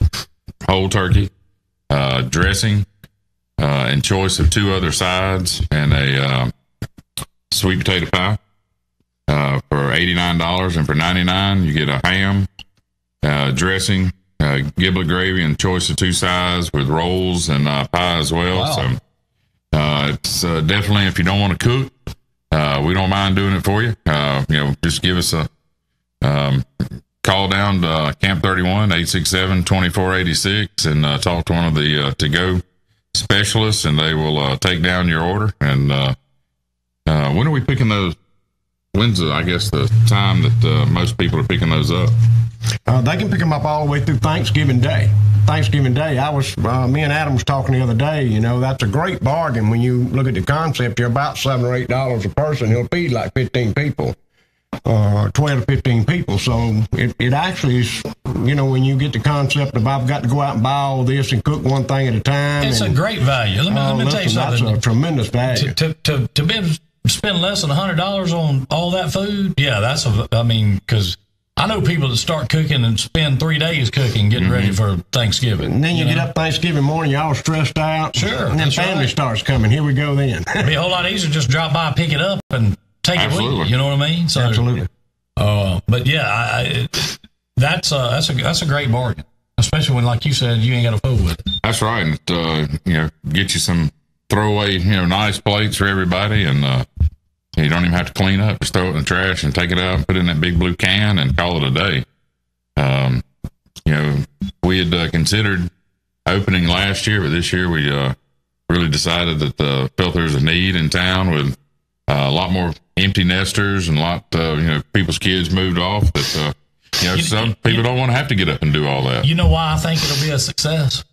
Speaker 3: whole turkey, dressing, and choice of 2 other sides, and a sweet potato pie for $89. And for $99, you get a ham, dressing, giblet gravy, and choice of 2 sides with rolls and pie as well.
Speaker 4: Wow.
Speaker 3: So it's definitely, if you don't want to cook, we don't mind doing it for you. Just give us a call down to Camp 31, 867-2486, and talk to one of the to-go specialists, and they will take down your order. And when are we picking those? When's I guess the time that most people are picking those up?
Speaker 9: They can pick them up all the way through Thanksgiving Day. Thanksgiving Day, me and Adam was talking the other day, that's a great bargain when you look at the concept. You're about $7 or $8 a person. He'll feed like 15 people, 12 to 15 people. So it actually is, when you get the concept of I've got to go out and buy all this and cook one thing at a time.
Speaker 6: It's a great value. Let me tell you something.
Speaker 9: That's a tremendous value.
Speaker 6: To be able to spend less than $100 on all that food, because I know people that start cooking and spend 3 days cooking, getting ready for Thanksgiving.
Speaker 9: And then you get up Thanksgiving morning, you're all stressed out.
Speaker 6: Sure.
Speaker 9: And then family starts coming. Here we go then.
Speaker 6: It'd be a whole lot easier just drop by, pick it up, and take it with you. You know what I mean? So,
Speaker 9: absolutely.
Speaker 6: But yeah, that's a great bargain, especially when, like you said, you ain't got to fool with it.
Speaker 3: That's right. And, get you some throwaway, nice plates for everybody, and you don't even have to clean up. Just throw it in the trash and take it out and put it in that big blue can and call it a day. We had considered opening last year, but this year we really decided that felt there was a need in town with a lot more empty nesters and a lot, people's kids moved off. That some people don't want to have to get up and do all that.
Speaker 6: You know why I think it'll be a success?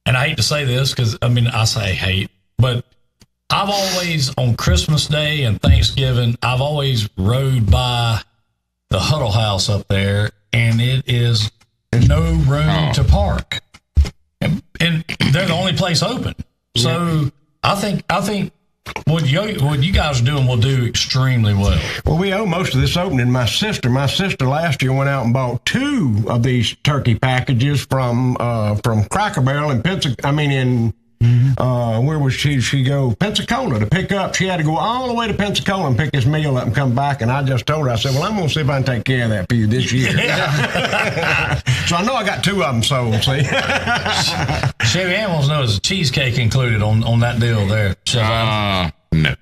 Speaker 6: And I hate to say this because, I say hate, but I've always, on Christmas Day and Thanksgiving, I've always rode by the Huddle House up there, and it is no room to park. And they're the only place open. So I think what you guys are doing will do extremely well.
Speaker 9: Well, we owe most of this opening. My sister last year went out and bought 2 of these turkey packages from Cracker Barrel in where was she go? Pensacola to pick up. She had to go all the way to Pensacola and pick this meal up and come back. And I just told her, I said, well, I'm going to see if I can take care of that for you this year. So I know I got 2 of them sold, see.
Speaker 6: Chevy Ann wants to know, is a cheesecake included on that deal there?
Speaker 3: No.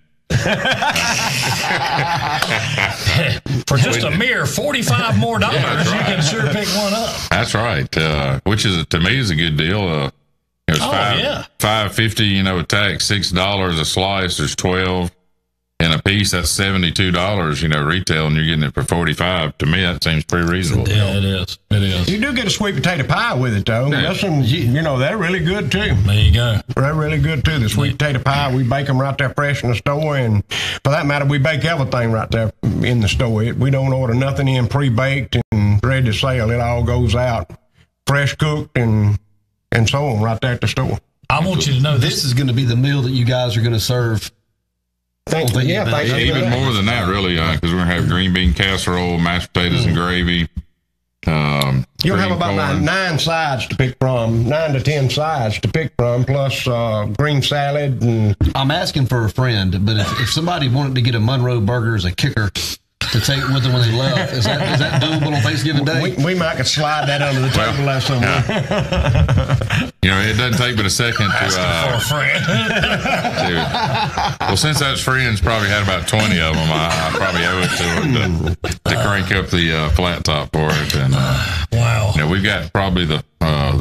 Speaker 6: For just a mere $45 more, you can sure pick one up.
Speaker 3: That's right. Which is, to me, is a good deal. It was $5.50, a tax, $6 a slice. There's 12 in a piece, that's $72, retail, and you're getting it for $45. To me, that seems pretty reasonable.
Speaker 6: Yeah, it is. It is.
Speaker 9: You do get a sweet potato pie with it, though.
Speaker 3: Yeah.
Speaker 9: Listen, they're really good, too.
Speaker 6: There you go.
Speaker 9: They're really good, too. The sweet potato pie, we bake them right there fresh in the store. And for that matter, we bake everything right there in the store. We don't order nothing in pre-baked and ready to sell. It all goes out fresh cooked and so on right there at the store.
Speaker 6: I want you to know
Speaker 4: This is going to be the meal that you guys are going to serve.
Speaker 9: Thanks for
Speaker 3: Even more than that, really, because we're going to have green bean casserole, mashed potatoes and gravy.
Speaker 9: You'll have about
Speaker 3: corn.
Speaker 9: 9 sides to pick from, 9 to 10 sides to pick from, plus green salad. And
Speaker 4: I'm asking for a friend, but if somebody wanted to get a Monroe burger as a kicker to take with them when they left, is that doable on Thanksgiving Day?
Speaker 9: we might could slide that under the table there somewhere.
Speaker 3: It doesn't take but a second
Speaker 6: for a friend.
Speaker 3: well, since those friends probably had about 20 of them, I probably owe it to them to crank up the flat top for it. And
Speaker 6: Wow.
Speaker 3: we've got probably the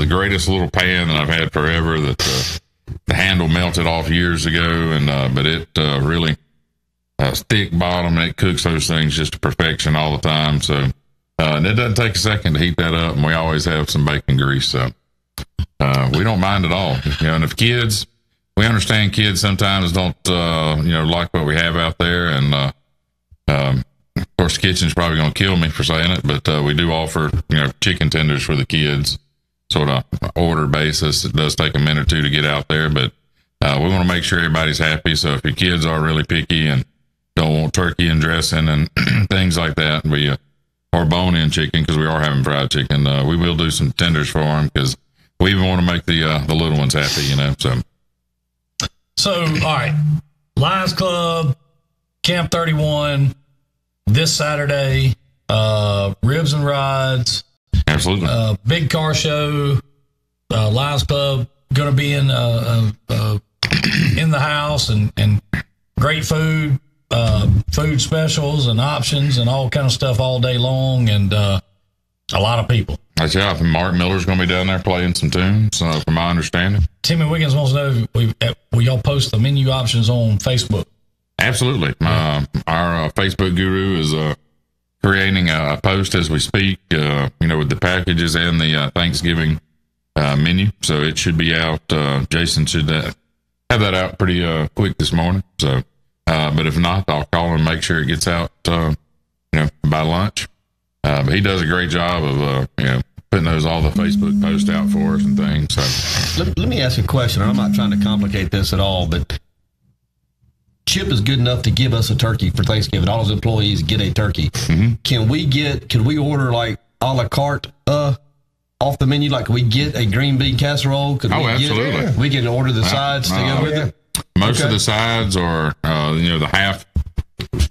Speaker 3: greatest little pan that I've had forever. That the handle melted off years ago, and but it really thick bottom, and it cooks those things just to perfection all the time. So and it doesn't take a second to heat that up, and we always have some bacon grease. So we don't mind at all. And if kids, we understand kids sometimes don't like what we have out there, and of course the kitchen's probably going to kill me for saying it, but we do offer chicken tenders for the kids, sort of order basis. It does take a minute or two to get out there, but we want to make sure everybody's happy. So if your kids are really picky and don't want turkey and dressing and things like that, or bone-in chicken, because we are having fried chicken, we will do some tenders for them, because we even want to make the little ones happy,
Speaker 6: So, all right, Lions Club, Camp 31, this Saturday, Ribs and Rides.
Speaker 3: Absolutely.
Speaker 6: Big car show, Lions Club going to be in the house, and great food, food specials and options and all kind of stuff all day long, and a lot of people.
Speaker 3: That's I think Mark Miller's going to be down there playing some tunes, from my understanding.
Speaker 6: Timmy Wiggins wants to know, will y'all post the menu options on Facebook?
Speaker 3: Absolutely. Our Facebook guru is creating a post as we speak, with the packages and the Thanksgiving menu. So it should be out. Jason should have that out pretty quick this morning. So, but if not, I'll call and make sure it gets out, by lunch. But he does a great job of, putting all the Facebook posts out for us and things. So
Speaker 4: Let me ask a question. I'm not trying to complicate this at all, but Chip is good enough to give us a turkey for Thanksgiving. All his employees get a turkey.
Speaker 3: Mm-hmm.
Speaker 4: Can we order like a la carte off the menu? Like, can we get a green bean casserole?
Speaker 3: Absolutely.
Speaker 4: We can order the sides to go with it.
Speaker 3: Most of the sides are, the half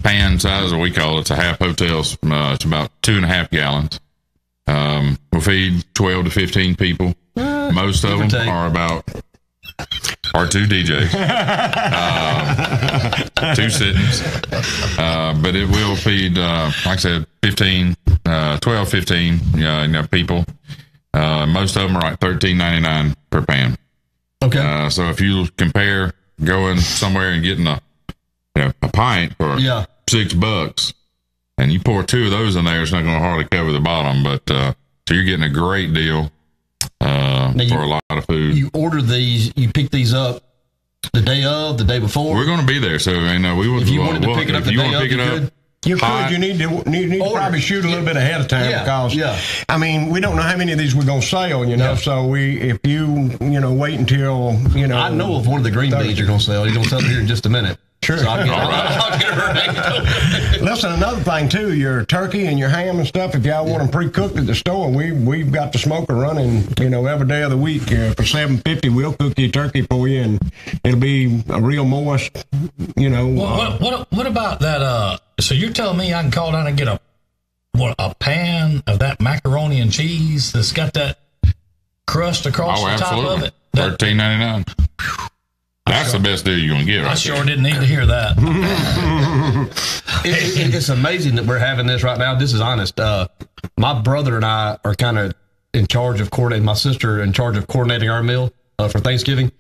Speaker 3: pan size, or we call it, it's a half hotel. It's about 2.5 gallons. We'll feed 12 to 15 people. Most of them are two DJs, 2 sittings. But it will feed, like I said, 12, 15 people. Most of them are like $13.99 per pan.
Speaker 4: Okay.
Speaker 3: So if you compare going somewhere and getting a pint for $6, and you pour 2 of those in there, it's not going to hardly cover the bottom. But so you're getting a great deal for a lot of food.
Speaker 4: You order these, you pick these up the day of, the day before.
Speaker 3: We're going to be there, so we will.
Speaker 4: If you wanted to pick it up the day of, you could.
Speaker 9: You could. You need to probably shoot a little bit ahead of time, because I mean, we don't know how many of these we're going to sell, So if you wait until
Speaker 4: I know of one of the green beans you're going to sell. You're going to sell it here in just a minute.
Speaker 9: Sure.
Speaker 4: So I'll get her ready.
Speaker 9: Listen, another thing too, your turkey and your ham and stuff, if y'all want them pre-cooked at the store, we've got the smoker running, every day of the week. For $7.50, we'll cook your turkey for you, and it'll be a real moist,
Speaker 6: What about that? So you're telling me I can call down and get a pan of that macaroni and cheese that's got that crust across the top of it?
Speaker 3: $13.99. That's the best deal you're going to get.
Speaker 6: I sure didn't need to hear that.
Speaker 4: It's amazing that we're having this right now. This is honest. My brother and I are kind of in charge of coordinating. My sister in charge of coordinating our meal for Thanksgiving.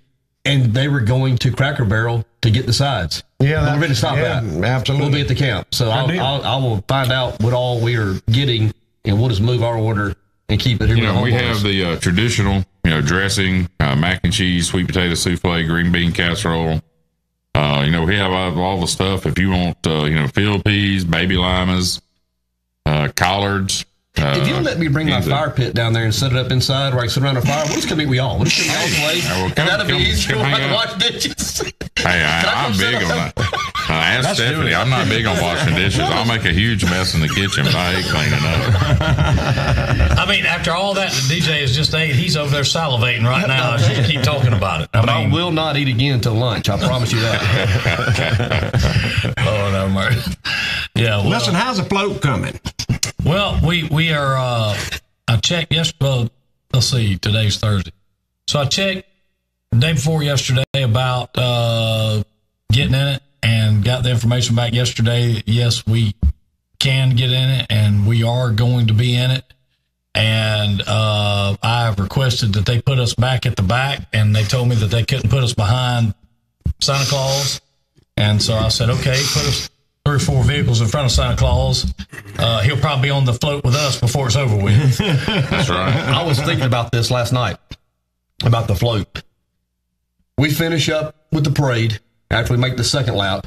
Speaker 4: and they were going to Cracker Barrel to get the sides.
Speaker 9: Yeah,
Speaker 4: but we're going to stop that.
Speaker 9: Absolutely.
Speaker 4: We'll be at the camp. So I will find out what all we are getting, and we'll just move our order and keep it here.
Speaker 3: We have the traditional, dressing, mac and cheese, sweet potato souffle, green bean casserole. We have all the stuff. If you want, field peas, baby limas, collards.
Speaker 4: If you'll let me bring my fire pit down there and set it up inside where I can sit around a fire, we'll just come meet we all. We'll just come all the way. And that'll be easier when I can wash dishes.
Speaker 3: Hey, I'm big on that. Ask Stephanie. I'm not big on washing dishes. I'll make a huge mess in the kitchen, but I ain't cleaning up.
Speaker 6: I mean, after all that the DJ has just ate, he's over there salivating right now as you keep talking about it.
Speaker 4: I will not eat again until lunch. I promise you that.
Speaker 6: Oh, no, Mark. Yeah. Well,
Speaker 9: listen, how's the float coming?
Speaker 6: Well, we are. I checked yesterday. Let's see. Today's Thursday, so I checked the day before yesterday about getting in it, and got the information back yesterday. Yes, we can get in it, and we are going to be in it. And I have requested that they put us back at the back, and they told me that they couldn't put us behind Santa Claus. And so I said, okay, put us 3 or 4 vehicles in front of Santa Claus. He'll probably be on the float with us before it's over with.
Speaker 3: That's right.
Speaker 4: I was thinking about this last night, about the float. We finish up with the parade after we make the second lap,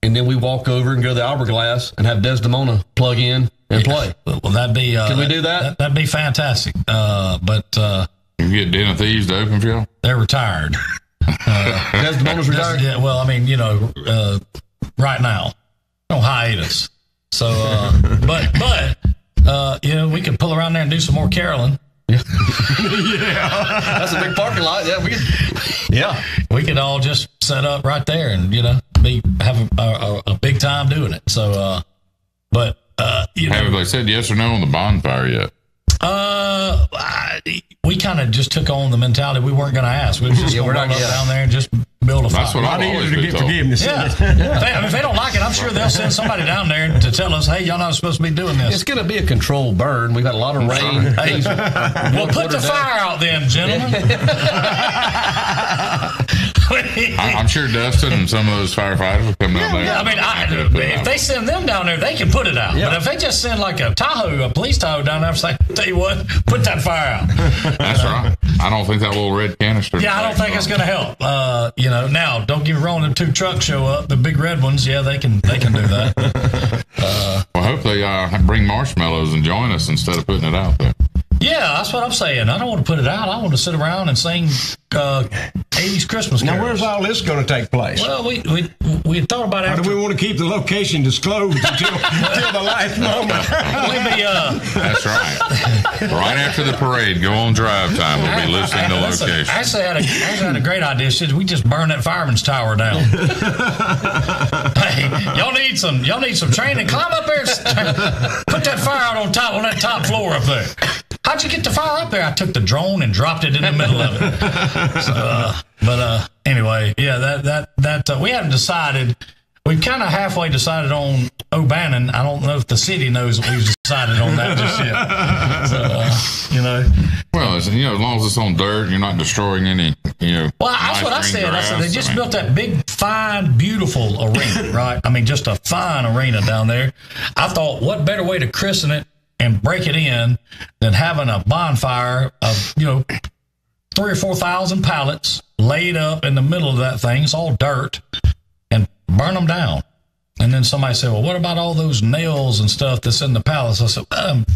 Speaker 4: and then we walk over and go to the Hourglass and have Desdemona plug in and play.
Speaker 6: Well, that'd be.
Speaker 4: Can we do that?
Speaker 6: That'd be fantastic. But
Speaker 3: you get Den of Thieves to open for y'all?
Speaker 6: They're retired.
Speaker 4: Desdemona's retired?
Speaker 6: Yeah, well, I mean, right now. No hiatus. So, but we could pull around there and do some more caroling.
Speaker 4: Yeah, that's a big parking lot. Yeah, we
Speaker 6: could all just set up right there and have a big time doing it. So, have
Speaker 3: they said yes or no on the bonfire yet?
Speaker 6: We kind of just took on the mentality we weren't going to ask. We were just going to run up down there and just build a fire.
Speaker 3: That's what I've always been told.
Speaker 9: Forgiveness.
Speaker 6: Yeah. If they don't like it, I'm sure they'll send somebody down there to tell us, hey, y'all not supposed to be doing this.
Speaker 4: It's going to be a controlled burn. We've had a lot of rain.
Speaker 6: Hey, well, put the fire out then, gentlemen.
Speaker 3: I'm sure Dustin and some of those firefighters will come down there.
Speaker 6: Yeah, I mean, if they send them down there, they can put it out. Yeah. But if they just send like a police Tahoe down there, say, tell you what, put that fire out.
Speaker 3: That's right. I don't think that little red canister.
Speaker 6: Yeah, I don't think it's going to help. Now, don't get me wrong, them 2 trucks show up, the big red ones, yeah, they can do that.
Speaker 3: Well, hopefully bring marshmallows and join us instead of putting it out there.
Speaker 6: Yeah, that's what I'm saying. I don't want to put it out. I want to sit around and sing 80s Christmas carols.
Speaker 9: Now, where's all this going to take place?
Speaker 6: Well, we had thought about it.
Speaker 9: Or do we want to keep the location disclosed until the last moment?
Speaker 3: That's right. Right after the parade, go on drive time. We'll be listing the location.
Speaker 6: Actually, I had a great idea. We just burn that fireman's tower down. Hey, y'all need some training. Climb up there and put that fire out on that top floor up there. How'd you get the fire up there? I took the drone and dropped it in the middle of it. So, anyway, yeah, that we haven't decided. We've kind of halfway decided on O'Bannon. I don't know if the city knows that we've decided on that just yet.
Speaker 3: Well, as long as it's on dirt, you're not destroying any,
Speaker 6: Well, that's what I said. I said they just built that big, fine, beautiful arena, right? I mean, just a fine arena down there. I thought, what better way to christen it and break it in than having a bonfire of, 3,000 or 4,000 pallets laid up in the middle of that thing. It's all dirt, and burn them down. And then somebody said, well, what about all those nails and stuff that's in the pallets? I said,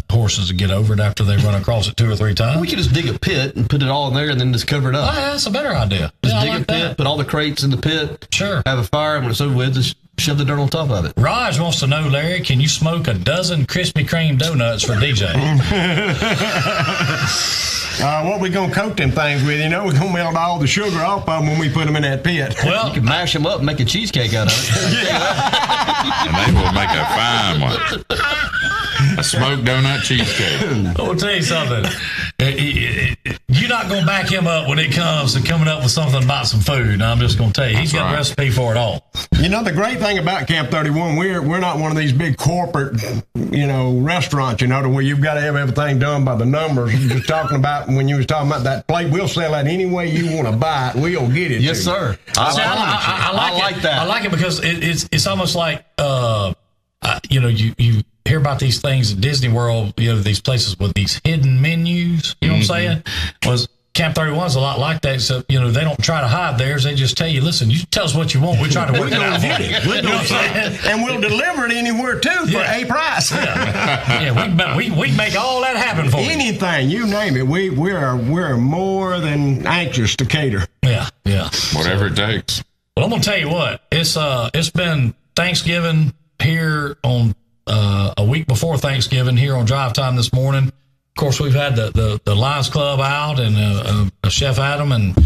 Speaker 6: horses will get over it after they run across it 2 or 3 times.
Speaker 4: We could just dig a pit and put it all in there and then just cover it up.
Speaker 6: Oh, yeah, that's a better idea.
Speaker 4: Just dig a pit, put all the crates in the pit.
Speaker 6: Sure.
Speaker 4: Have a fire, and when it's over with, just shove the dirt on top of it.
Speaker 6: Raj wants to know, Larry, can you smoke a dozen Krispy Kreme donuts for DJ?
Speaker 9: What we going to coat them things with? We're going to melt all the sugar off of them when we put them in that pit.
Speaker 4: Well, you can mash them up and make a cheesecake out of it.
Speaker 3: And they will make a fine one. A smoked donut cheesecake.
Speaker 6: I'll tell you something. You're not going to back him up when it comes to coming up with something about some food. I'm just going to tell you, he's got a recipe for it all.
Speaker 9: You know, the great thing about Camp 31, we're not one of these big corporate, restaurants, to where you've got to have everything done by the numbers. You're just talking about when you was talking about that plate, we'll sell it any way you want to buy it. We'll get it.
Speaker 4: Yes, sir.
Speaker 6: I like that. I like it because it's almost like you hear about these things at Disney World, these places with these hidden menus. You know what I'm saying? Was Camp 31 is a lot like that. So, they don't try to hide theirs. They just tell you, listen, you tell us what you want. We try to work it out for you.
Speaker 9: And we'll deliver it anywhere, too, for a price.
Speaker 6: We make all that happen for you.
Speaker 9: Anything, you name it. We're more than anxious to cater.
Speaker 6: Yeah.
Speaker 3: Whatever it takes.
Speaker 6: Well, I'm going to tell you what. It's been Thanksgiving here on a week before Thanksgiving here on Drive Time this morning. Of course, we've had the Lions Club out and Chef Adam and,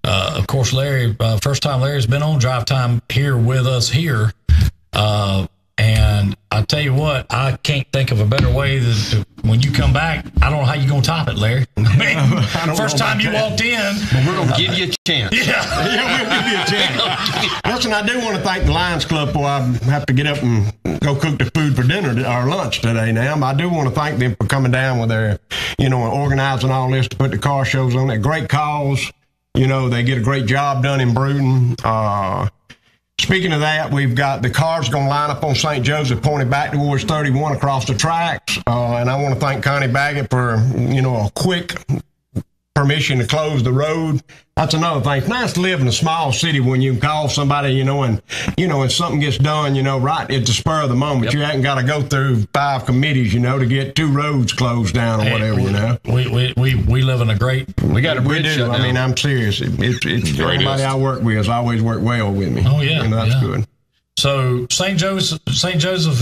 Speaker 6: of course, Larry. First time Larry's been on Drive Time here with us here. And I tell you what, I can't think of a better way than when you come back, I don't know how you're going to top it, Larry. First time you walked in.
Speaker 4: But we're going to give you a chance.
Speaker 9: Yeah, we'll give you a chance. Listen, I do want to thank the Lions Club for I have to get up and go cook the food for dinner or lunch today now. But I do want to thank them for coming down with their, organizing all this to put the car shows on. They're great cause. They get a great job done in Brewton. Speaking of that, we've got the cars going to line up on St. Joseph, pointed back towards 31 across the tracks. And I want to thank Connie Baggett for, a quick permission to close the road. That's another thing. It's nice to live in a small city when you can call somebody, and something gets done, right at the spur of the moment. Yep. You haven't got to go through 5 committees, to get 2 roads closed down or whatever,
Speaker 6: We live in a great.
Speaker 4: We got a bridge.
Speaker 9: We do. I mean, I'm serious. It's everybody I work with has always worked well with me.
Speaker 6: Oh yeah,
Speaker 9: that's good.
Speaker 6: So St. Joseph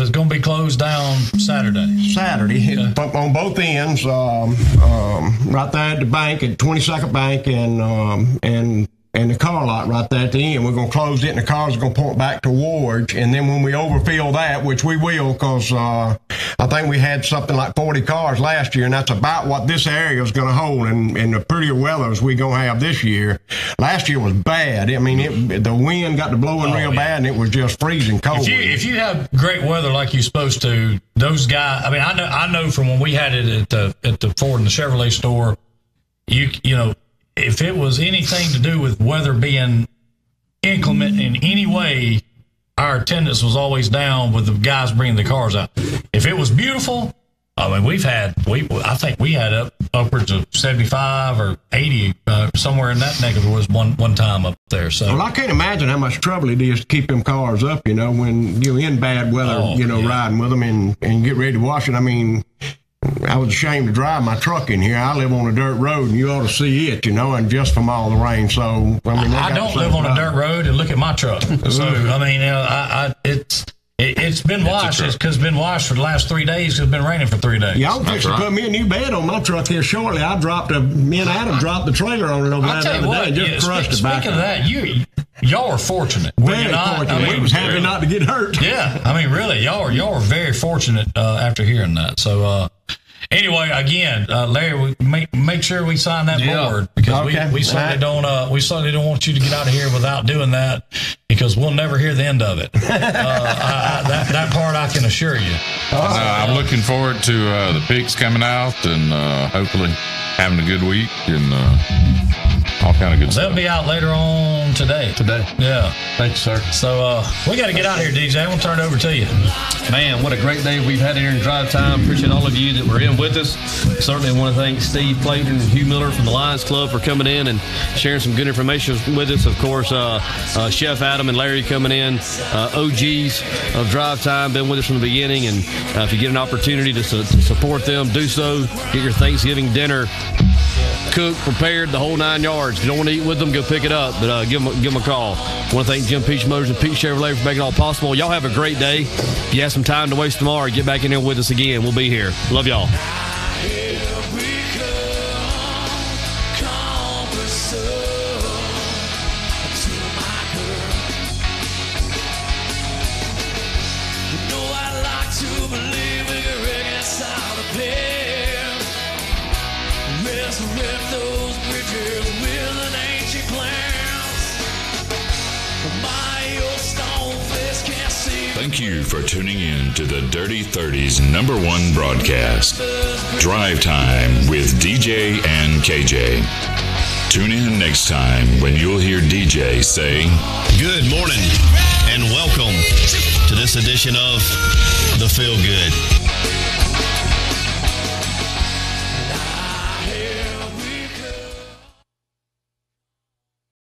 Speaker 6: is going to be closed down Saturday.
Speaker 9: On both ends, right there at the bank, at 22nd Bank, and the car lot right there at the end. We're going to close it, and the cars are going to point back towards. And then when we overfill that, which we will, because I think we had something like 40 cars last year, and that's about what this area is going to hold. And the prettier weathers we're going to have this year. Last year was bad. I mean, the wind got to blowing real bad, and it was just freezing cold.
Speaker 6: If you have great weather like you're supposed to, those guys. I mean, I know from when we had it at the Ford and the Chevrolet store, if it was anything to do with weather being inclement in any way, our attendance was always down with the guys bringing the cars out. If it was beautiful, I mean, I think we had upwards of 75 or 80, somewhere in that neck of the woods one time up there. So,
Speaker 9: well, I can't imagine how much trouble it is to keep them cars up, when you're in bad weather, riding with them and get ready to wash it. I mean, I was ashamed to drive my truck in here. I live on a dirt road, and you ought to see it, and just from all the rain. So, I mean,
Speaker 6: I don't live on a dirt road, and look at my truck. So, I mean, it's been washed. It's been washed for the last 3 days. It's been raining for 3 days.
Speaker 9: Y'all fixed to put me a new bed on my truck here shortly. Me and Adam dropped the trailer on it over there the other day. Just crushed it back.
Speaker 6: Speaking of that, y'all are fortunate.
Speaker 9: Very fortunate. I mean, we was happy not to get hurt.
Speaker 6: Yeah, I mean, really, y'all are very fortunate after hearing that. So, anyway, again, Larry, we make sure we sign that board, because we certainly don't want you to get out of here without doing that, because we'll never hear the end of it. That part I can assure you.
Speaker 3: I'm looking forward to the picks coming out and hopefully having a good week and all kind of good stuff.
Speaker 6: They'll be out later on today. Yeah.
Speaker 4: Thank you, sir.
Speaker 6: So we got to get out of here, DJ. I'm going to turn it over to you.
Speaker 4: Man, what a great day we've had here in Drive Time. Appreciate all of you that were in with us. Certainly want to thank Steve Clayton and Hugh Miller from the Lions Club for coming in and sharing some good information with us. Of course, Chef Adam and Larry coming in, OGs of Drive Time, been with us from the beginning. And if you get an opportunity to support them, do so. Get your Thanksgiving dinner cooked, prepared, the whole 9 yards. If you don't want to eat with them, go pick it up, but give them a call. I want to thank Jim Peach Motors and Pete Chevrolet for making it all possible. Y'all have a great day. If you have some time to waste tomorrow, get back in here with us again. We'll be here. Love y'all.
Speaker 2: Resurrect those bridges with an ancient glance. My old stone
Speaker 3: Thank you for tuning in to the Dirty 30's #1 broadcast, Drive Time with DJ and KJ. Tune in next time when you'll hear DJ say,
Speaker 10: "Good morning and welcome to this edition of The Feel Good."